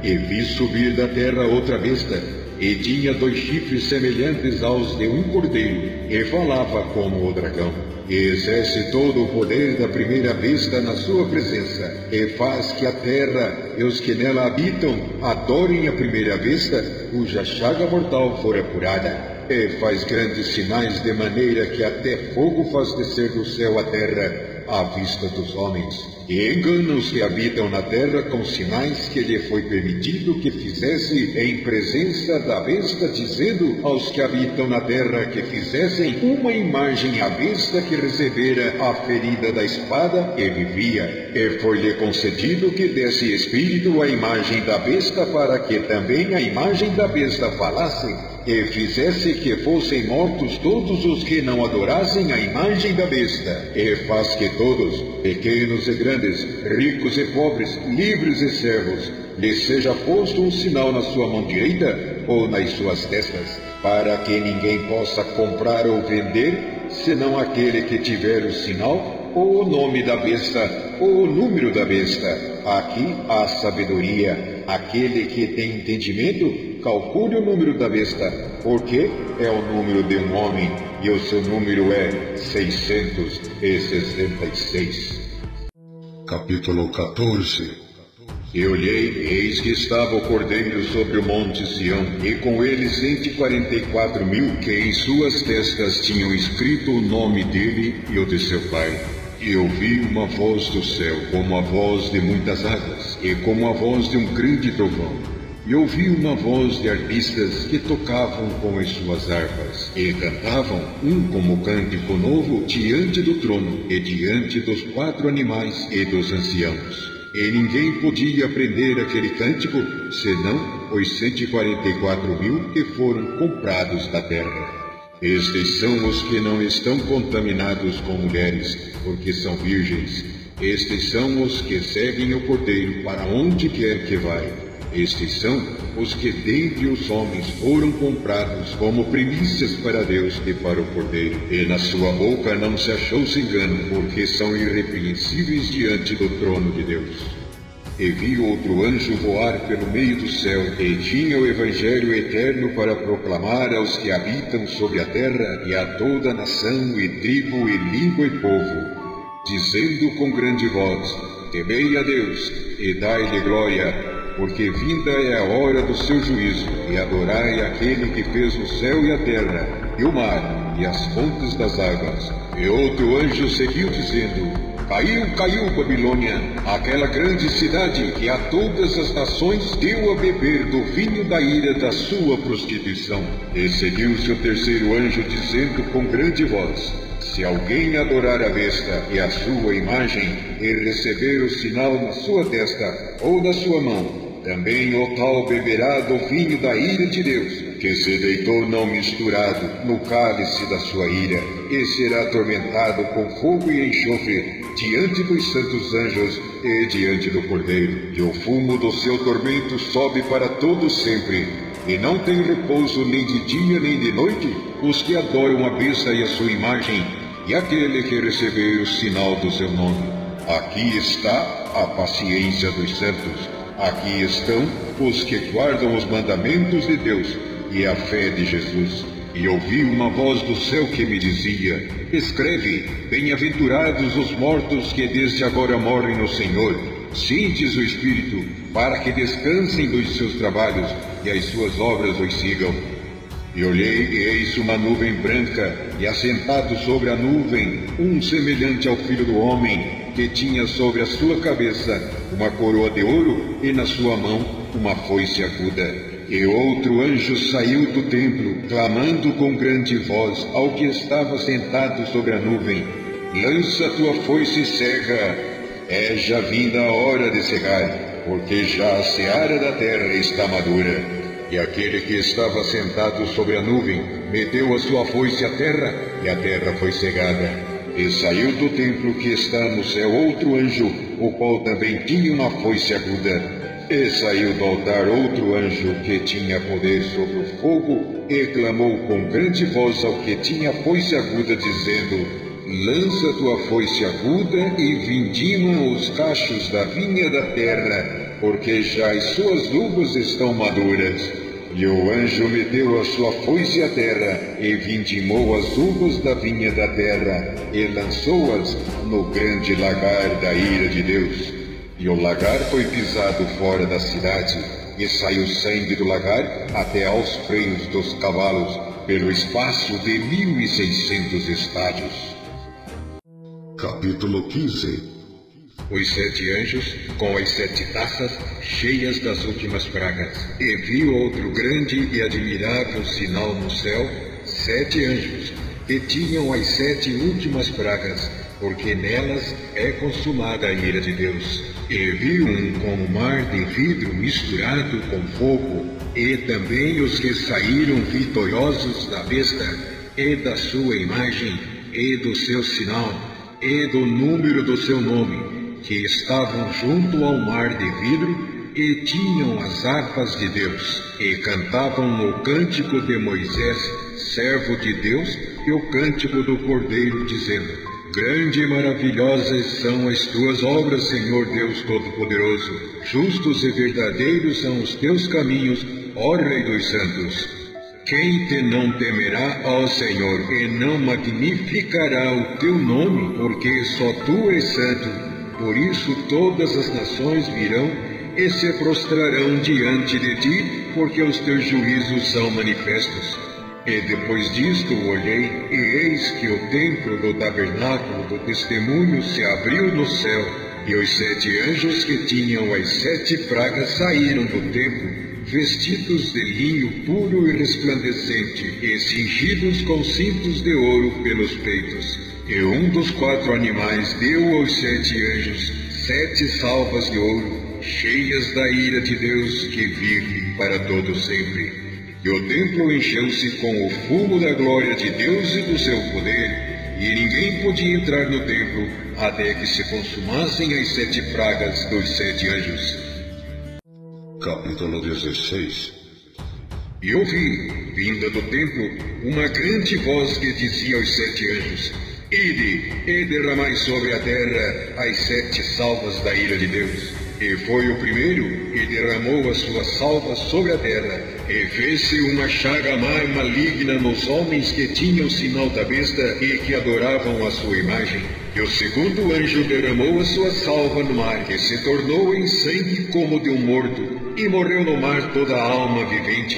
E vi subir da terra outra besta, e tinha 2 chifres semelhantes aos de um cordeiro, e falava como o dragão, e exerce todo o poder da primeira besta na sua presença, e faz que a terra e os que nela habitam adorem a primeira besta, cuja chaga mortal fora curada. E faz grandes sinais, de maneira que até fogo faz descer do céu à terra, à vista dos homens, e engana os que habitam na terra com sinais que lhe foi permitido que fizesse em presença da besta, dizendo aos que habitam na terra que fizessem uma imagem à besta que recebera a ferida da espada e vivia. E foi-lhe concedido que desse espírito à imagem da besta, para que também a imagem da besta falasse, e fizesse que fossem mortos todos os que não adorassem a imagem da besta, e faz que todos, pequenos e grandes, ricos e pobres, livres e servos, lhes seja posto um sinal na sua mão direita ou nas suas testas, para que ninguém possa comprar ou vender, senão aquele que tiver o sinal, ou o nome da besta, ou o número da besta. Aqui há sabedoria. Aquele que tem entendimento, calcule o número da besta, porque é o número de um homem, e o seu número é 666. Capítulo 14. E olhei, e eis que estava o Cordeiro sobre o monte Sião, e com ele 144.000, que em suas testas tinham escrito o nome dele e o de seu pai. E ouvi uma voz do céu, como a voz de muitas águas, e como a voz de um grande trovão. E ouvi uma voz de arpistas que tocavam com as suas harpas, e cantavam, um como cântico novo, diante do trono, e diante dos 4 animais e dos anciãos. E ninguém podia aprender aquele cântico, senão os 144.000 que foram comprados da terra. Estes são os que não estão contaminados com mulheres, porque são virgens. Estes são os que seguem o Cordeiro para onde quer que vai. Estes são os que dentre os homens foram comprados como primícias para Deus e para o Cordeiro. E na sua boca não se achou-se engano, porque são irrepreensíveis diante do trono de Deus. E vi outro anjo voar pelo meio do céu, e tinha o Evangelho eterno para proclamar aos que habitam sobre a terra, e a toda nação, e tribo, e língua, e povo, dizendo com grande voz: temei a Deus, e dai-lhe glória, porque vinda é a hora do seu juízo, e adorai aquele que fez o céu e a terra, e o mar, e as fontes das águas. E outro anjo seguiu dizendo: Caiu, caiu Babilônia, aquela grande cidade que a todas as nações deu a beber do vinho da ira da sua prostituição. E seguiu-se o terceiro anjo dizendo com grande voz: Se alguém adorar a besta e a sua imagem, e receber o sinal na sua testa ou na sua mão, também o tal beberá do vinho da ira de Deus, que se deitou não misturado no cálice da sua ira, e será atormentado com fogo e enxofre diante dos santos anjos e diante do Cordeiro. E o fumo do seu tormento sobe para todo sempre, e não tem repouso nem de dia nem de noite os que adoram a besta e a sua imagem, e aquele que receber o sinal do seu nome. Aqui está a paciência dos santos. Aqui estão os que guardam os mandamentos de Deus e a fé de Jesus. E ouvi uma voz do céu que me dizia: Escreve, bem-aventurados os mortos que desde agora morrem no Senhor. Sim, diz o Espírito, para que descansem dos seus trabalhos e as suas obras os sigam. E olhei, e eis uma nuvem branca, e assentado sobre a nuvem, um semelhante ao Filho do Homem, que tinha sobre a sua cabeça uma coroa de ouro, e na sua mão uma foice aguda. E outro anjo saiu do templo, clamando com grande voz ao que estava sentado sobre a nuvem: Lança tua foice e cega, é já vinda a hora de cegar, porque já a seara da terra está madura. E aquele que estava sentado sobre a nuvem meteu a sua foice à terra, e a terra foi cegada. E saiu do templo que está no céu outro anjo, o qual também tinha uma foice aguda. E saiu do altar outro anjo que tinha poder sobre o fogo, e clamou com grande voz ao que tinha a foice aguda, dizendo: Lança tua foice aguda e vindima os cachos da vinha da terra, porque já as suas uvas estão maduras. E o anjo meteu a sua foice à terra, e vindimou as uvas da vinha da terra, e lançou-as no grande lagar da ira de Deus. E o lagar foi pisado fora da cidade, e saiu sangue do lagar até aos freios dos cavalos, pelo espaço de 1.600 estádios. Capítulo 15. Os 7 anjos, com as 7 taças cheias das últimas pragas. E viu outro grande e admirável sinal no céu, 7 anjos, que tinham as 7 últimas pragas, porque nelas é consumada a ira de Deus. E viu um como mar de vidro misturado com fogo, e também os que saíram vitoriosos da besta, e da sua imagem, e do seu sinal, e do número do seu nome, que estavam junto ao mar de vidro, e tinham as harpas de Deus, e cantavam o cântico de Moisés, servo de Deus, e o cântico do Cordeiro, dizendo: Grande e maravilhosas são as tuas obras, Senhor Deus Todo-Poderoso. Justos e verdadeiros são os teus caminhos, ó Rei dos Santos. Quem te não temerá, ó Senhor, e não magnificará o teu nome, porque só tu és santo. Por isso todas as nações virão e se prostrarão diante de ti, porque os teus juízos são manifestos. E depois disto olhei, e eis que o templo do tabernáculo do testemunho se abriu no céu, e os 7 anjos que tinham as 7 pragas saíram do templo, vestidos de linho puro e resplandecente, e cingidos com cintos de ouro pelos peitos. E um dos 4 animais deu aos 7 anjos 7 salvas de ouro, cheias da ira de Deus, que vive para todo sempre. E o templo encheu-se com o fumo da glória de Deus e do seu poder, e ninguém podia entrar no templo até que se consumassem as 7 pragas dos 7 anjos. Capítulo 16. E ouvi, vinda do templo, uma grande voz que dizia aos 7 anjos: Ide, e derramai sobre a terra as 7 salvas da ira de Deus. E foi o primeiro, e derramou as suas salvas sobre a terra, E fez-se uma chaga má e maligna nos homens que tinham o sinal da besta e que adoravam a sua imagem. E o segundo anjo derramou a sua salva no mar, que se tornou em sangue como de um morto, e morreu no mar toda a alma vivente.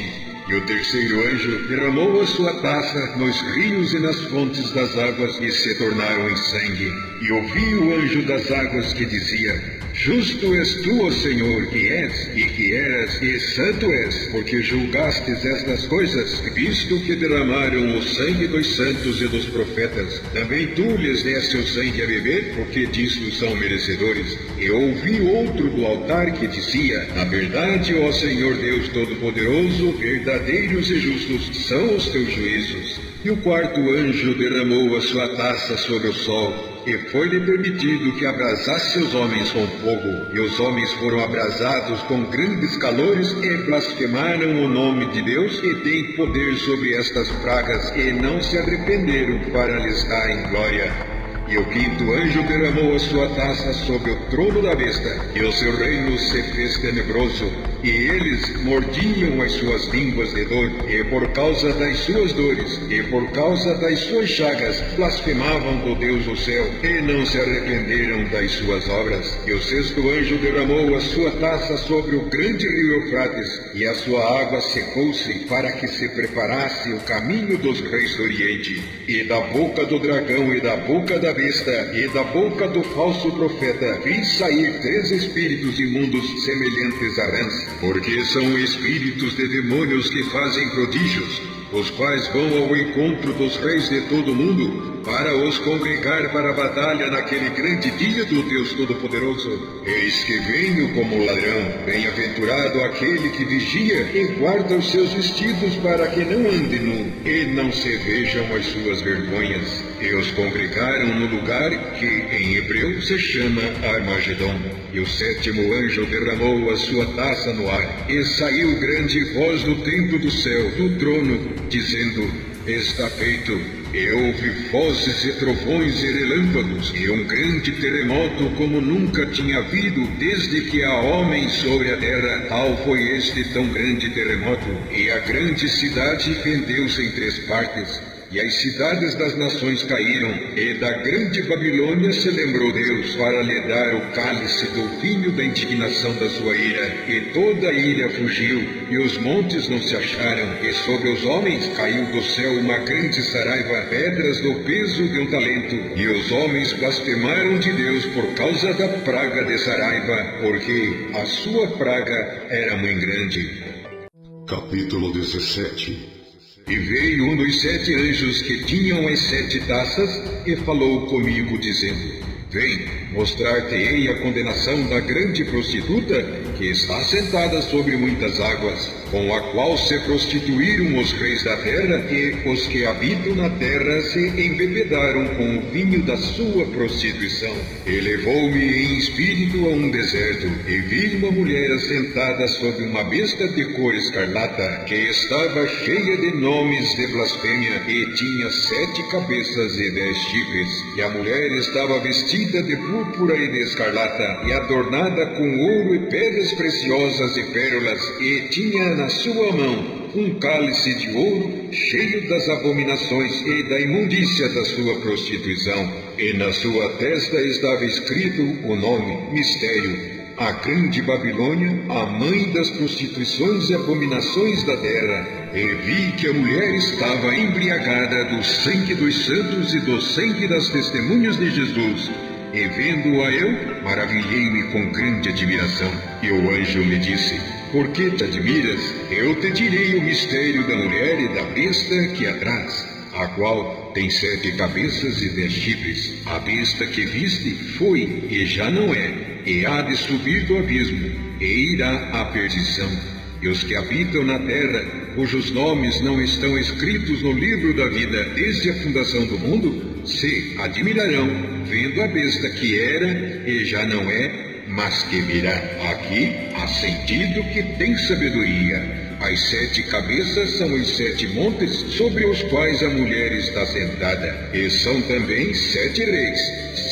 E o terceiro anjo derramou a sua taça nos rios e nas fontes das águas, e se tornaram em sangue. E ouvi o anjo das águas que dizia: Justo és tu, ó Senhor, que és, e que eras, e santo és, porque julgastes estas coisas, visto que derramaram o sangue dos santos e dos profetas. Também tu lhes deste o sangue a beber, porque disso são merecedores. E ouvi outro do altar que dizia: Na verdade, ó Senhor Deus Todo-Poderoso, verdadeiros e justos são os teus juízos. E o quarto anjo derramou a sua taça sobre o sol, e foi-lhe permitido que abrasasse os homens com fogo. E os homens foram abrasados com grandes calores, e blasfemaram o nome de Deus, e têm poder sobre estas pragas, e não se arrependeram para lhes dar em glória. E o quinto anjo derramou a sua taça sobre o trono da besta, e o seu reino se fez tenebroso, e eles mordiam as suas línguas de dor, e por causa das suas dores, e por causa das suas chagas, blasfemavam do Deus do céu, e não se arrependeram das suas obras. E o sexto anjo derramou a sua taça sobre o grande rio Eufrates, e a sua água secou-se, para que se preparasse o caminho dos reis do Oriente. E da boca do dragão e da boca da besta e da boca do falso profeta vi sair 3 espíritos imundos semelhantes a rãs, porque são espíritos de demônios que fazem prodígios, os quais vão ao encontro dos reis de todo o mundo, para os congregar para a batalha naquele grande dia do Deus Todo-Poderoso. Eis que venho como ladrão. Bem-aventurado aquele que vigia e guarda os seus vestidos para que não ande nu, e não se vejam as suas vergonhas. E os congregaram no lugar que em hebreu se chama Armagedon. E o sétimo anjo derramou a sua taça no ar, e saiu grande voz do templo do céu, do trono, dizendo: Está feito. E houve vozes e trovões e relâmpagos, e um grande terremoto como nunca tinha havido desde que há homens sobre a terra. Tal foi este tão grande terremoto. E a grande cidade fendeu-se em 3 partes. E as cidades das nações caíram, e da grande Babilônia se lembrou Deus para lhe dar o cálice do vinho da indignação da sua ira. E toda a ira fugiu, e os montes não se acharam, e sobre os homens caiu do céu uma grande saraiva, pedras do peso de um talento. E os homens blasfemaram de Deus por causa da praga de saraiva, porque a sua praga era muito grande. Capítulo 17. E veio um dos 7 anjos que tinham as 7 taças, e falou comigo, dizendo: Vem, mostrar-te-ei a condenação da grande prostituta, que está sentada sobre muitas águas, com a qual se prostituíram os reis da terra, e os que habitam na terra se embebedaram com o vinho da sua prostituição. E levou-me em espírito a um deserto, e vi uma mulher assentada sobre uma besta de cor escarlata, que estava cheia de nomes de blasfêmia, e tinha 7 cabeças e 10 chifres. E a mulher estava vestida de púrpura e de escarlata, e adornada com ouro e pedras preciosas e pérolas, e tinha na sua mão um cálice de ouro cheio das abominações e da imundícia da sua prostituição. E na sua testa estava escrito o nome, Mistério, a grande Babilônia, a mãe das prostituições e abominações da terra. E vi que a mulher estava embriagada do sangue dos santos e do sangue das testemunhas de Jesus. E vendo-a eu, maravilhei-me com grande admiração. E o anjo me disse: Por que te admiras? Eu te direi o mistério da mulher e da besta que a traz, a qual tem 7 cabeças e 10 chifres. A besta que viste foi e já não é, e há de subir do abismo, e irá à perdição. E os que habitam na terra, cujos nomes não estão escritos no livro da vida desde a fundação do mundo, se admirarão, vendo a besta que era e já não é, mas que virá. Aqui há sentido que tem sabedoria. As 7 cabeças são os 7 montes sobre os quais a mulher está sentada. E são também 7 reis.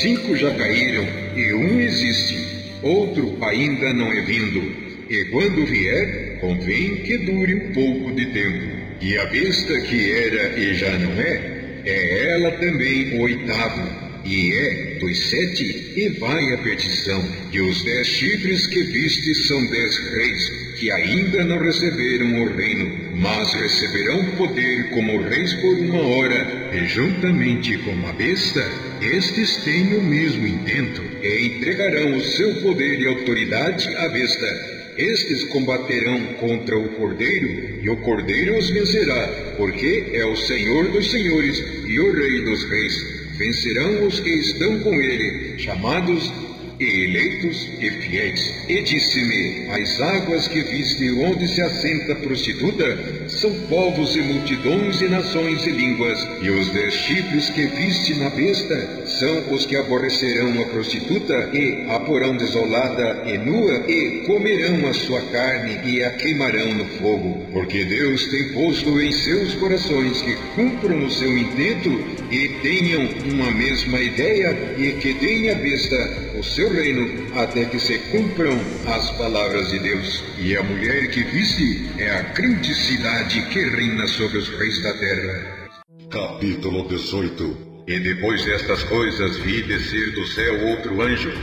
5 já caíram e um existe. Outro ainda não é vindo. E quando vier, convém que dure um pouco de tempo. E a besta que era e já não é ela também o oitavo, e é dos 7, e vai à perdição. E os 10 chifres que viste são 10 reis, que ainda não receberam o reino, mas receberão poder como reis por 1 hora, e juntamente com a besta, estes têm o mesmo intento, e entregarão o seu poder e autoridade à besta. Estes combaterão contra o Cordeiro, e o Cordeiro os vencerá, porque é o Senhor dos senhores e o Rei dos reis. Vencerão os que estão com ele, chamados e eleitos e fiéis. E disse-me: as águas que viste onde se assenta a prostituta são povos e multidões e nações e línguas. E os 10 chifres que viste na besta são os que aborrecerão a prostituta e a porão desolada e nua, e comerão a sua carne e a queimarão no fogo. Porque Deus tem posto em seus corações que cumpram o seu intento e tenham uma mesma ideia, e que deem à besta o seu reino até que se cumpram as palavras de Deus. E a mulher que viste é a grande cidade que reina sobre os reis da terra. Capítulo 18. E depois destas coisas vi descer do céu outro anjo,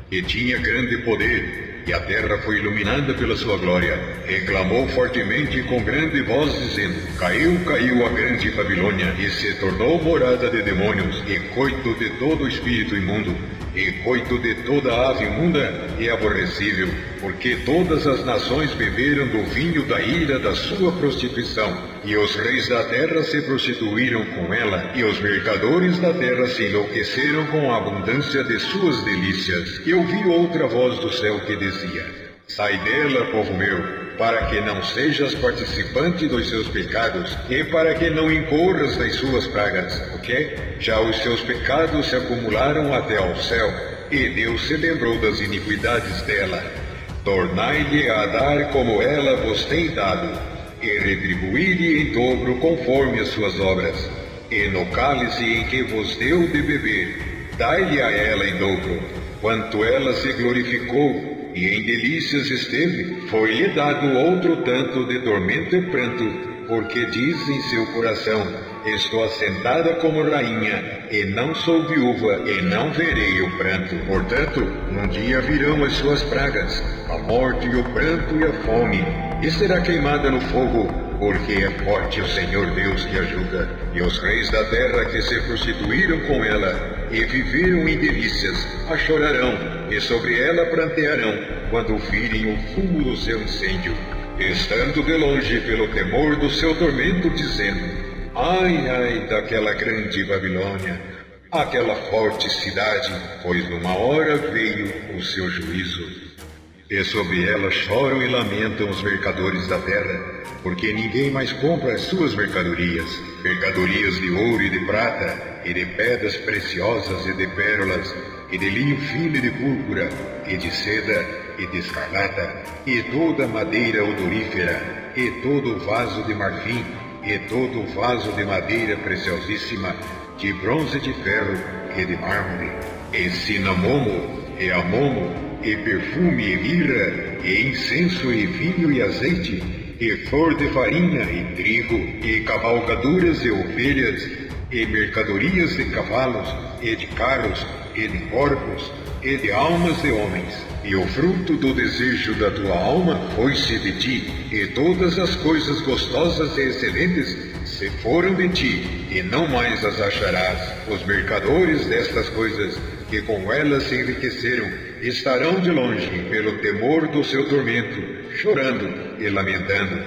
que tinha grande poder, e a terra foi iluminada pela sua glória. E clamou fortemente com grande voz, dizendo: caiu, caiu a grande Babilônia, e se tornou morada de demônios, e coito de todo espírito imundo, e coito de toda ave imunda e aborrecível, porque todas as nações beberam do vinho da ira da sua prostituição, e os reis da terra se prostituíram com ela, e os mercadores da terra se enlouqueceram com a abundância de suas delícias. E ouvi outra voz do céu que dizia: sai dela, povo meu, para que não sejas participante dos seus pecados, e para que não incorras nas suas pragas, porque já os seus pecados se acumularam até ao céu, e Deus se lembrou das iniquidades dela. Tornai-lhe a dar como ela vos tem dado, e retribuí-lhe em dobro conforme as suas obras. E no cálice em que vos deu de beber, dai-lhe a ela em dobro, quanto ela se glorificou, e em delícias esteve. Foi-lhe dado outro tanto de tormento e pranto, porque diz em seu coração: estou assentada como rainha, e não sou viúva, e não verei o pranto. Portanto, um dia virão as suas pragas, a morte e o pranto e a fome, e será queimada no fogo, porque é forte o Senhor Deus que a julga. E os reis da terra que se prostituíram com ela e viveram em delícias, a chorarão, e sobre ela prantearão, quando virem o fumo do seu incêndio, estando de longe pelo temor do seu tormento, dizendo: ai, ai daquela grande Babilônia, aquela forte cidade, pois numa hora veio o seu juízo. E sobre ela choram e lamentam os mercadores da terra, porque ninguém mais compra as suas mercadorias, mercadorias de ouro e de prata, e de pedras preciosas e de pérolas, e de linho fino e de púrpura, e de seda e de escarlata, e toda madeira odorífera, e todo vaso de marfim, e todo vaso de madeira preciosíssima, de bronze, de ferro e de mármore, e cinamomo, e amomo, e perfume e mirra, e incenso e vinho e azeite, e flor de farinha e trigo, e cavalgaduras e ovelhas, e mercadorias de cavalos, e de carros, e de porcos, e de almas de homens. E o fruto do desejo da tua alma foi-se de ti, e todas as coisas gostosas e excelentes se foram de ti, e não mais as acharás. Os mercadores destas coisas, que com elas se enriqueceram, estarão de longe pelo temor do seu tormento, chorando e lamentando,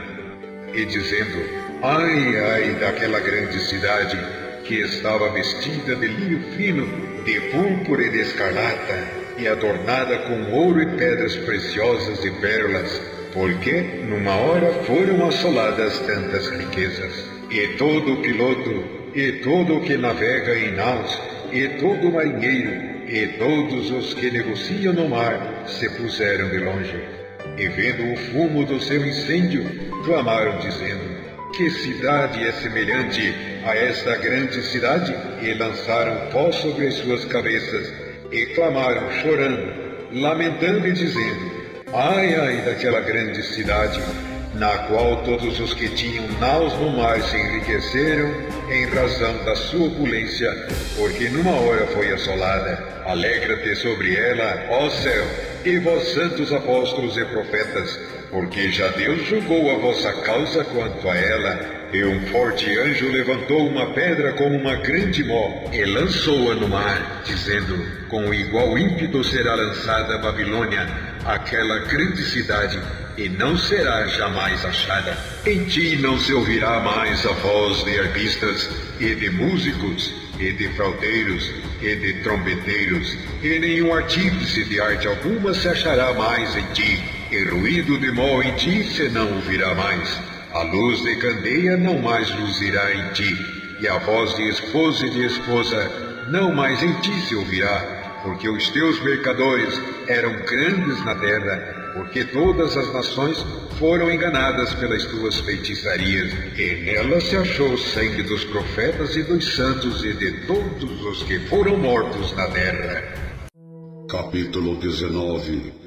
e dizendo: ai, ai daquela grande cidade, que estava vestida de linho fino, de púrpura e de escarlata, e adornada com ouro e pedras preciosas e pérolas, porque numa hora foram assoladas tantas riquezas. E todo o piloto, e todo o que navega em naus, e todo o marinheiro, e todos os que negociam no mar se puseram de longe, e vendo o fumo do seu incêndio, clamaram dizendo: que cidade é semelhante a esta grande cidade? E lançaram pó sobre as suas cabeças, e clamaram chorando, lamentando e dizendo: ai, ai daquela grande cidade, na qual todos os que tinham naus no mar se enriqueceram em razão da sua opulência, porque numa hora foi assolada. Alegra-te sobre ela, ó céu, e vós santos apóstolos e profetas, porque já Deus julgou a vossa causa quanto a ela. E um forte anjo levantou uma pedra como uma grande mó, e lançou-a no mar, dizendo: com igual ímpeto será lançada a Babilônia, aquela grande cidade, e não será jamais achada. Em ti não se ouvirá mais a voz de arpistas, e de músicos, e de flauteiros, e de trombeteiros, e nenhum artífice de arte alguma se achará mais em ti, e ruído de mó em ti se não ouvirá mais. A luz de candeia não mais luzirá em ti, e a voz de esposo e de esposa não mais em ti se ouvirá, porque os teus mercadores eram grandes na terra, porque todas as nações foram enganadas pelas tuas feitiçarias, e nela se achou o sangue dos profetas e dos santos e de todos os que foram mortos na terra. Capítulo 19.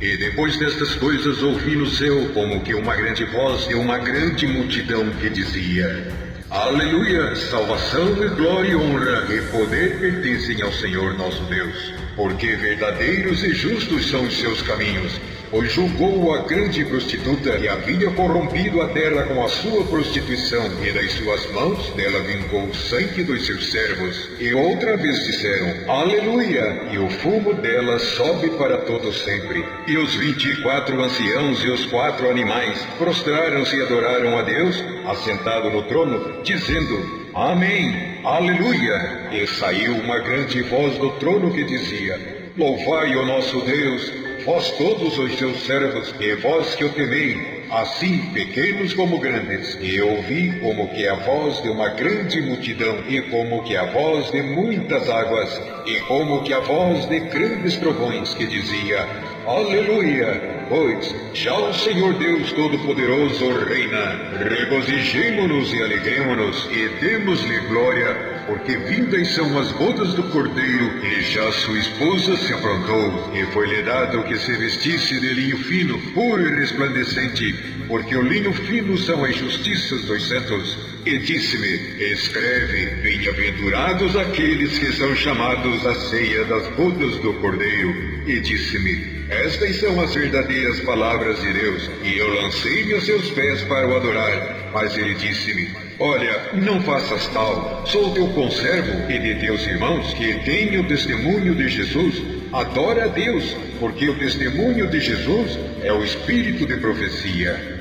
E depois destas coisas ouvi no céu como que uma grande voz de uma grande multidão que dizia: Aleluia! Salvação e glória e honra e poder pertencem ao Senhor nosso Deus, porque verdadeiros e justos são os seus caminhos, pois julgou a grande prostituta que havia corrompido a terra com a sua prostituição, e das suas mãos dela vingou o sangue dos seus servos. E outra vez disseram: Aleluia! E o fumo dela sobe para todo sempre. E os 24 anciãos e os 4 animais prostraram-se e adoraram a Deus, assentado no trono, dizendo: Amém! Aleluia! E saiu uma grande voz do trono que dizia: Louvai o nosso Deus, vós todos os seus servos, e vós que o temei, assim pequenos como grandes. E ouvi como que a voz de uma grande multidão, e como que a voz de muitas águas, e como que a voz de grandes trovões, que dizia: Aleluia! Pois já o Senhor Deus Todo-Poderoso reina. Regozijemo-nos e alegremo-nos, e demos-lhe glória, porque vindas são as bodas do Cordeiro, e já sua esposa se aprontou, e foi-lhe dado que se vestisse de linho fino, puro e resplandecente, porque o linho fino são as justiças dos santos. E disse-me: Escreve, bem-aventurados aqueles que são chamados à ceia das bodas do Cordeiro. E disse-me: Estas são as verdadeiras palavras de Deus. E eu lancei-me aos seus pés para o adorar. Mas ele disse-me: Olha, não faças tal. Sou teu conservo e de teus irmãos, que têm o testemunho de Jesus. Adora a Deus, porque o testemunho de Jesus é o espírito de profecia.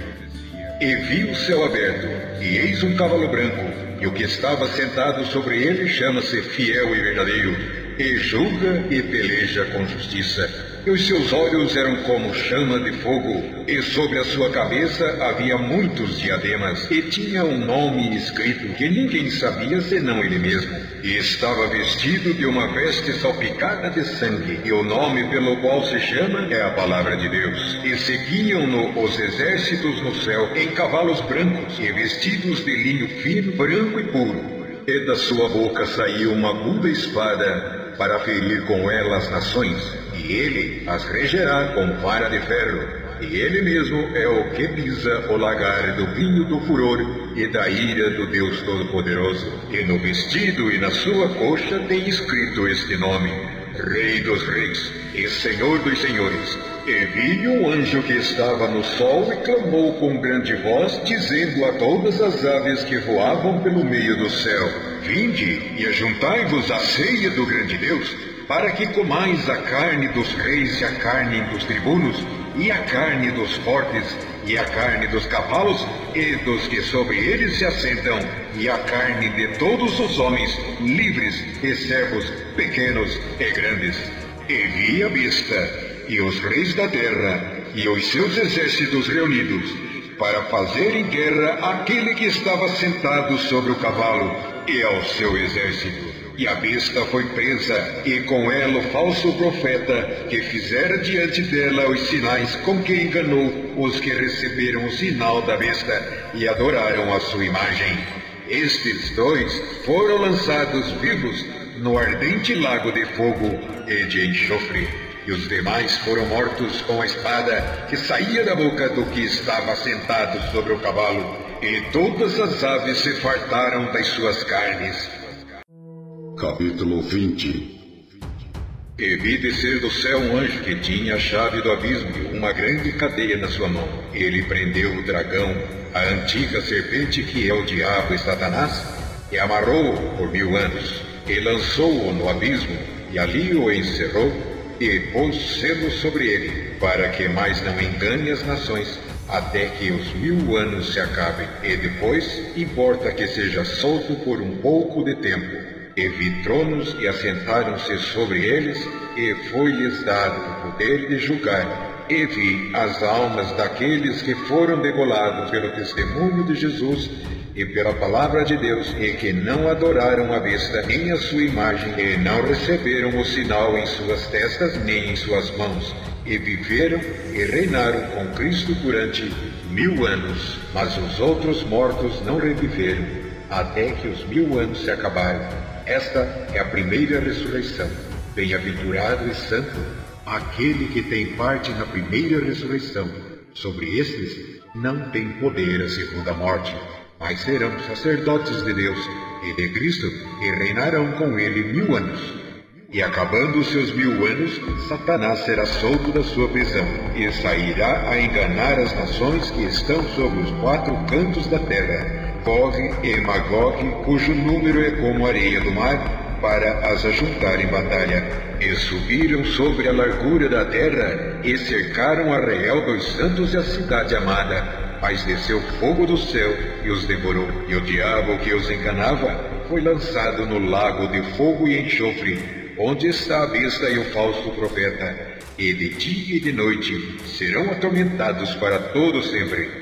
E vi o céu aberto, e eis um cavalo branco, e o que estava sentado sobre ele chama-se Fiel e Verdadeiro, e julga e peleja com justiça. E os seus olhos eram como chama de fogo, e sobre a sua cabeça havia muitos diademas, e tinha um nome escrito que ninguém sabia senão ele mesmo. E estava vestido de uma veste salpicada de sangue, e o nome pelo qual se chama é a Palavra de Deus. E seguiam-no os exércitos no céu em cavalos brancos, e vestidos de linho fino, branco e puro. E da sua boca saiu uma aguda espada, para ferir com ela as nações. E ele as regerá com vara de ferro, e ele mesmo é o que pisa o lagar do vinho do furor e da ira do Deus Todo-Poderoso. E no vestido e na sua coxa tem escrito este nome: Rei dos Reis e Senhor dos Senhores. E vi um anjo que estava no sol e clamou com grande voz, dizendo a todas as aves que voavam pelo meio do céu: Vinde e ajuntai-vos à ceia do grande Deus, para que comais a carne dos reis e a carne dos tribunos, e a carne dos fortes, e a carne dos cavalos, e dos que sobre eles se assentam, e a carne de todos os homens, livres e servos, pequenos e grandes. E vi a besta, e os reis da terra, e os seus exércitos reunidos, para fazerem guerra àquele que estava sentado sobre o cavalo, e ao seu exército. E a besta foi presa, e com ela o falso profeta, que fizera diante dela os sinais com que enganou os que receberam o sinal da besta e adoraram a sua imagem. Estes dois foram lançados vivos no ardente lago de fogo e de enxofre. e os demais foram mortos com a espada que saía da boca do que estava sentado sobre o cavalo, e todas as aves se fartaram das suas carnes. Capítulo 20. E vi descer do céu um anjo que tinha a chave do abismo e uma grande cadeia na sua mão. Ele prendeu o dragão, a antiga serpente que é o diabo e Satanás, e amarrou-o por 1000 anos, e lançou-o no abismo, e ali o encerrou, e pôs selo sobre ele, para que mais não engane as nações, até que os 1000 anos se acabem, e depois importa que seja solto por um pouco de tempo. E vi tronos e assentaram-se sobre eles, e foi-lhes dado o poder de julgar. E vi as almas daqueles que foram degolados pelo testemunho de Jesus e pela palavra de Deus, e que não adoraram a besta nem a sua imagem, e não receberam o sinal em suas testas nem em suas mãos, e viveram e reinaram com Cristo durante 1000 anos. Mas os outros mortos não reviveram, até que os 1000 anos se acabaram. Esta é a primeira ressurreição. Bem-aventurado e santo aquele que tem parte na primeira ressurreição. Sobre estes não tem poder a segunda morte, mas serão sacerdotes de Deus e de Cristo, e reinarão com ele 1000 anos. E acabando os seus 1000 anos, Satanás será solto da sua prisão, e sairá a enganar as nações que estão sobre os 4 cantos da terra, Gog e Magog, cujo número é como a areia do mar, para as ajuntar em batalha. E subiram sobre a largura da terra, e cercaram Arraial dos santos e a cidade amada. Mas desceu fogo do céu e os devorou, e o diabo que os enganava foi lançado no lago de fogo e enxofre, onde está a besta e o falso profeta, e de dia e de noite serão atormentados para todo sempre.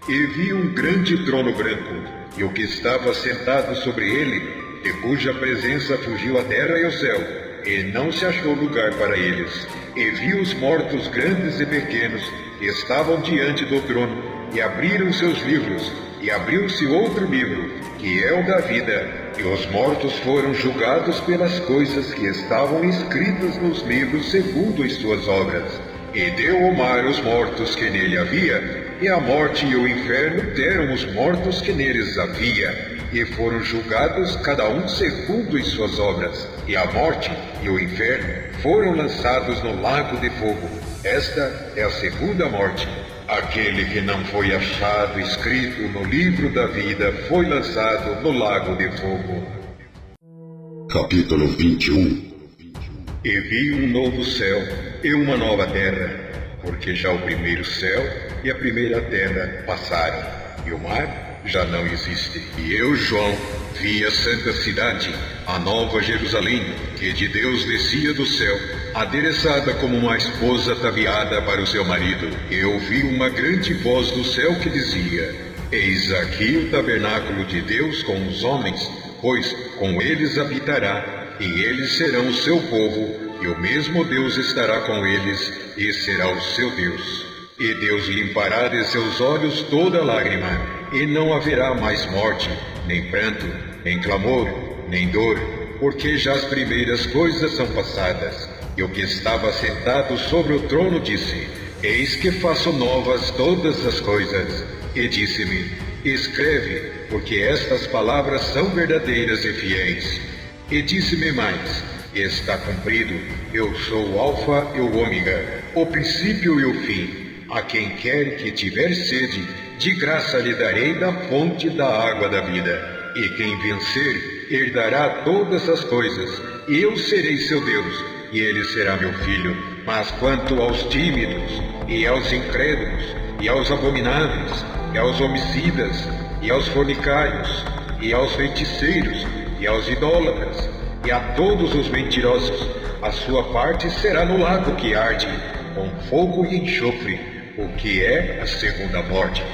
E vi um grande trono branco, e o que estava sentado sobre ele, de cuja presença fugiu a terra e o céu, e não se achou lugar para eles. E vi os mortos grandes e pequenos, que estavam diante do trono, e abriram seus livros, e abriu-se outro livro, que é o da vida, e os mortos foram julgados pelas coisas que estavam escritas nos livros segundo as suas obras. E deu o mar os mortos que nele havia, e a morte e o inferno deram os mortos que neles havia, e foram julgados cada um segundo as suas obras. E a morte e o inferno foram lançados no lago de fogo. Esta é a segunda morte. Aquele que não foi achado escrito no livro da vida foi lançado no lago de fogo. Capítulo 21. E vi um novo céu e uma nova terra, porque já o primeiro céu e a primeira terra passaram, e o mar já não existe. E eu, João, vi a santa cidade, a nova Jerusalém, que de Deus descia do céu, adereçada como uma esposa ataviada para o seu marido. E ouvi uma grande voz do céu que dizia: Eis aqui o tabernáculo de Deus com os homens, pois com eles habitará, e eles serão o seu povo, e o mesmo Deus estará com eles, e será o seu Deus. E Deus limpará de seus olhos toda lágrima, e não haverá mais morte, nem pranto, nem clamor, nem dor, porque já as primeiras coisas são passadas. E o que estava sentado sobre o trono disse: Eis que faço novas todas as coisas. E disse-me: Escreve, porque estas palavras são verdadeiras e fiéis. E disse-me mais: Está cumprido, eu sou o Alfa e o Ômega, o princípio e o fim. A quem quer que tiver sede, de graça lhe darei da fonte da água da vida. E quem vencer, herdará todas as coisas, e eu serei seu Deus, e ele será meu filho. Mas quanto aos tímidos, e aos incrédulos, e aos abomináveis, e aos homicidas, e aos fornicários, e aos feiticeiros, e aos idólatras, e a todos os mentirosos, a sua parte será no lago que arde, com fogo e enxofre, o que é a segunda morte.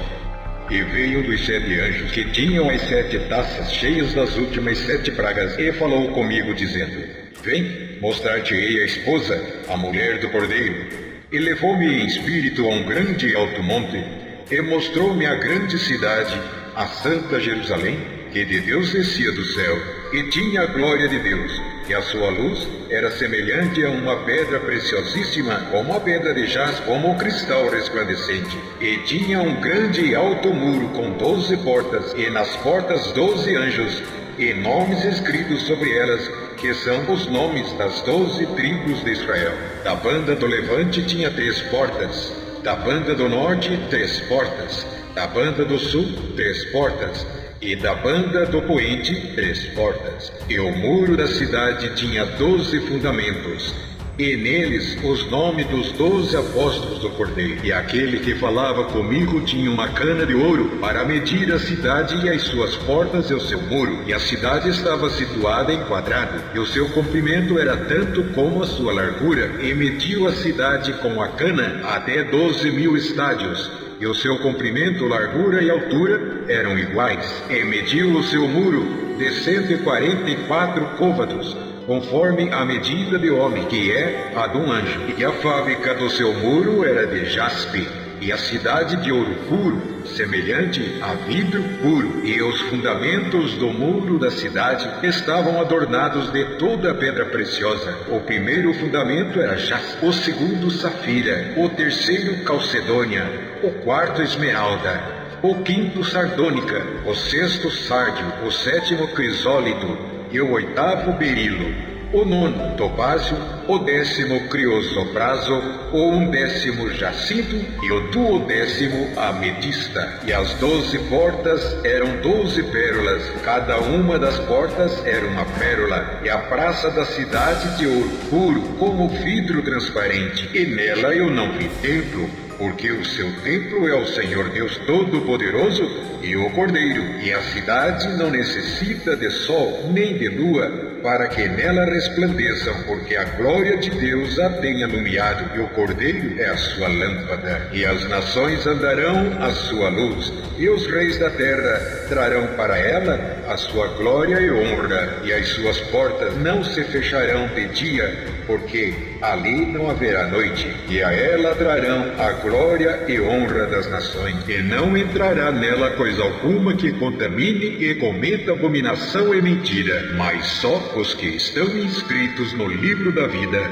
E veio um dos 7 anjos que tinham as 7 taças cheias das últimas 7 pragas, e falou comigo, dizendo: Vem, mostrar-te-ei a esposa, a mulher do Cordeiro. E levou-me em espírito a um grande e alto monte, e mostrou-me a grande cidade, a santa Jerusalém, que de Deus descia do céu, e tinha a glória de Deus. e a sua luz era semelhante a uma pedra preciosíssima, como a pedra de jaspe, como o cristal resplandecente. E tinha um grande e alto muro com 12 portas, e nas portas 12 anjos, e nomes escritos sobre elas, que são os nomes das 12 tribos de Israel. Da banda do levante tinha 3 portas, da banda do norte 3 portas, da banda do sul 3 portas, e da banda do poente 3 portas. E o muro da cidade tinha 12 fundamentos, e neles os nomes dos 12 apóstolos do Cordeiro. E aquele que falava comigo tinha uma cana de ouro para medir a cidade e as suas portas e o seu muro. E a cidade estava situada em quadrado, e o seu comprimento era tanto como a sua largura. E mediu a cidade com a cana até 12.000 estádios. E o seu comprimento, largura e altura eram iguais. E mediu o seu muro de 144 côvados, conforme a medida de homem, que é a de um anjo. E a fábrica do seu muro era de jaspe, e a cidade de ouro puro, semelhante a vidro puro. E os fundamentos do muro da cidade estavam adornados de toda a pedra preciosa. O primeiro fundamento era jaspe, o segundo safira, o terceiro calcedônia, o quarto esmeralda, o quinto sardônica, o sexto sárdio, o sétimo crisólito, e o oitavo berilo, o nono topázio, o 10º criosopraso, o 11º jacinto e o 12º ametista. E as 12 portas eram 12 pérolas, cada uma das portas era uma pérola. E a praça da cidade de ouro puro, como vidro transparente. E nela eu não vi templo, porque o seu templo é o Senhor Deus Todo-Poderoso e o Cordeiro. E a cidade não necessita de sol nem de lua, para que nela resplandeçam, porque a glória de Deus a tem alumiado, e o Cordeiro é a sua lâmpada. E as nações andarão à sua luz, e os reis da terra trarão para ela a sua glória e honra, e as suas portas não se fecharão de dia, porque ali não haverá noite, e a ela trarão a glória e honra das nações, e não entrará nela coisa alguma que contamine e cometa abominação e mentira, mas só os que estão inscritos no livro da vida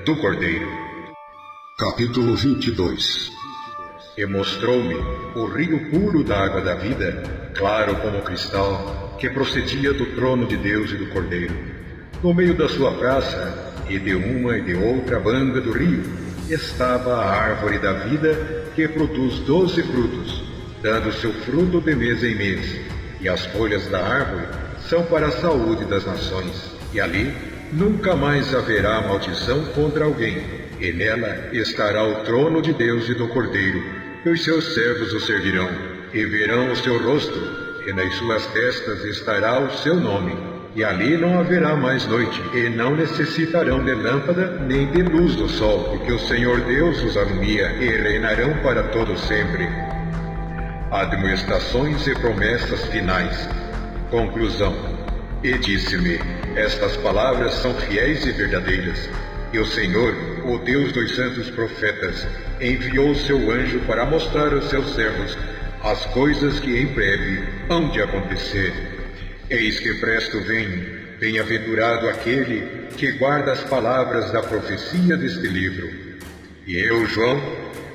do Cordeiro. Capítulo 22. E mostrou-me o rio puro da água da vida, claro como cristal, que procedia do trono de Deus e do Cordeiro. No meio da sua praça, e de uma e de outra banda do rio, estava a árvore da vida, que produz 12 frutos, dando seu fruto de mês em mês, e as folhas da árvore são para a saúde das nações. E ali nunca mais haverá maldição contra alguém, e nela estará o trono de Deus e do Cordeiro, e os seus servos o servirão, e verão o seu rosto, e nas suas testas estará o seu nome. E ali não haverá mais noite, e não necessitarão de lâmpada nem de luz do sol, porque o Senhor Deus os alumia, e reinarão para todo sempre. Admoestações e promessas finais. Conclusão. E disse-me: estas palavras são fiéis e verdadeiras. E o Senhor, o Deus dos santos profetas, enviou o seu anjo para mostrar aos seus servos as coisas que em breve hão de acontecer. Eis que presto venho, bem-aventurado aquele que guarda as palavras da profecia deste livro. E eu, João,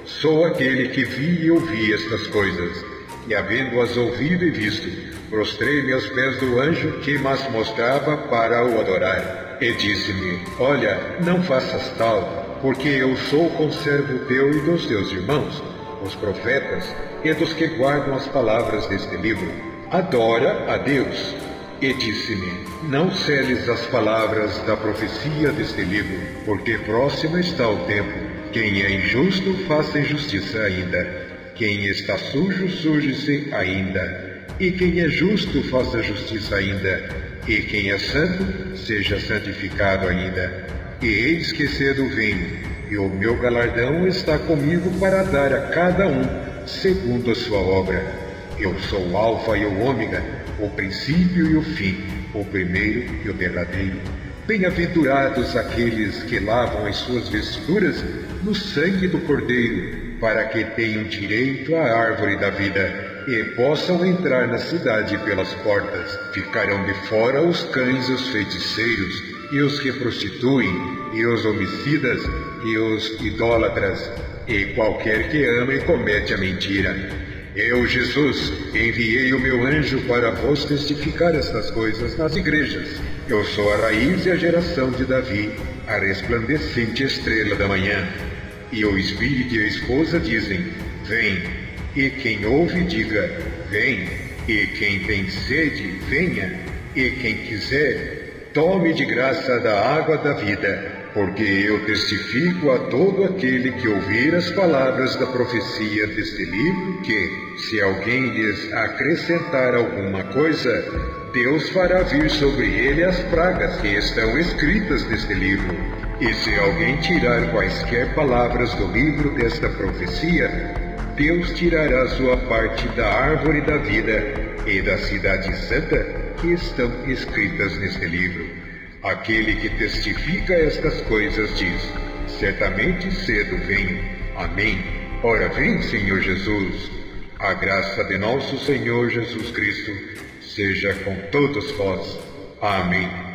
sou aquele que vi e ouvi estas coisas, e havendo-as ouvido e visto, prostrei-me aos pés do anjo que mas mostrava para o adorar. E disse-me: olha, não faças tal, porque eu sou conservo teu e dos teus irmãos, os profetas, e dos que guardam as palavras deste livro. Adora a Deus. E disse-me: não seles as palavras da profecia deste livro, porque próximo está o tempo. Quem é injusto, faça injustiça ainda. Quem está sujo, suje-se ainda. E quem é justo, faça justiça ainda. E quem é santo, seja santificado ainda. E eis que cedo venho, e o meu galardão está comigo para dar a cada um segundo a sua obra. Eu sou o Alfa e o Ômega, o princípio e o fim, o primeiro e o derradeiro. Bem-aventurados aqueles que lavam as suas vestiduras no sangue do Cordeiro, para que tenham direito à árvore da vida e possam entrar na cidade pelas portas. Ficarão de fora os cães e os feiticeiros, e os que prostituem, e os homicidas, e os idólatras, e qualquer que ama e comete a mentira. Eu, Jesus, enviei o meu anjo para vos testificar estas coisas nas igrejas. Eu sou a raiz e a geração de Davi, a resplandecente estrela da manhã. E o Espírito e a esposa dizem, vem. E quem ouve, diga, vem. E quem tem sede, venha. E quem quiser, tome de graça da água da vida. Porque eu testifico a todo aquele que ouvir as palavras da profecia deste livro que, se alguém lhes acrescentar alguma coisa, Deus fará vir sobre ele as pragas que estão escritas neste livro. E se alguém tirar quaisquer palavras do livro desta profecia, Deus tirará sua parte da árvore da vida e da cidade santa que estão escritas neste livro. Aquele que testifica estas coisas diz, certamente cedo venho. Amém. Ora vem, Senhor Jesus. A graça de nosso Senhor Jesus Cristo seja com todos vós. Amém.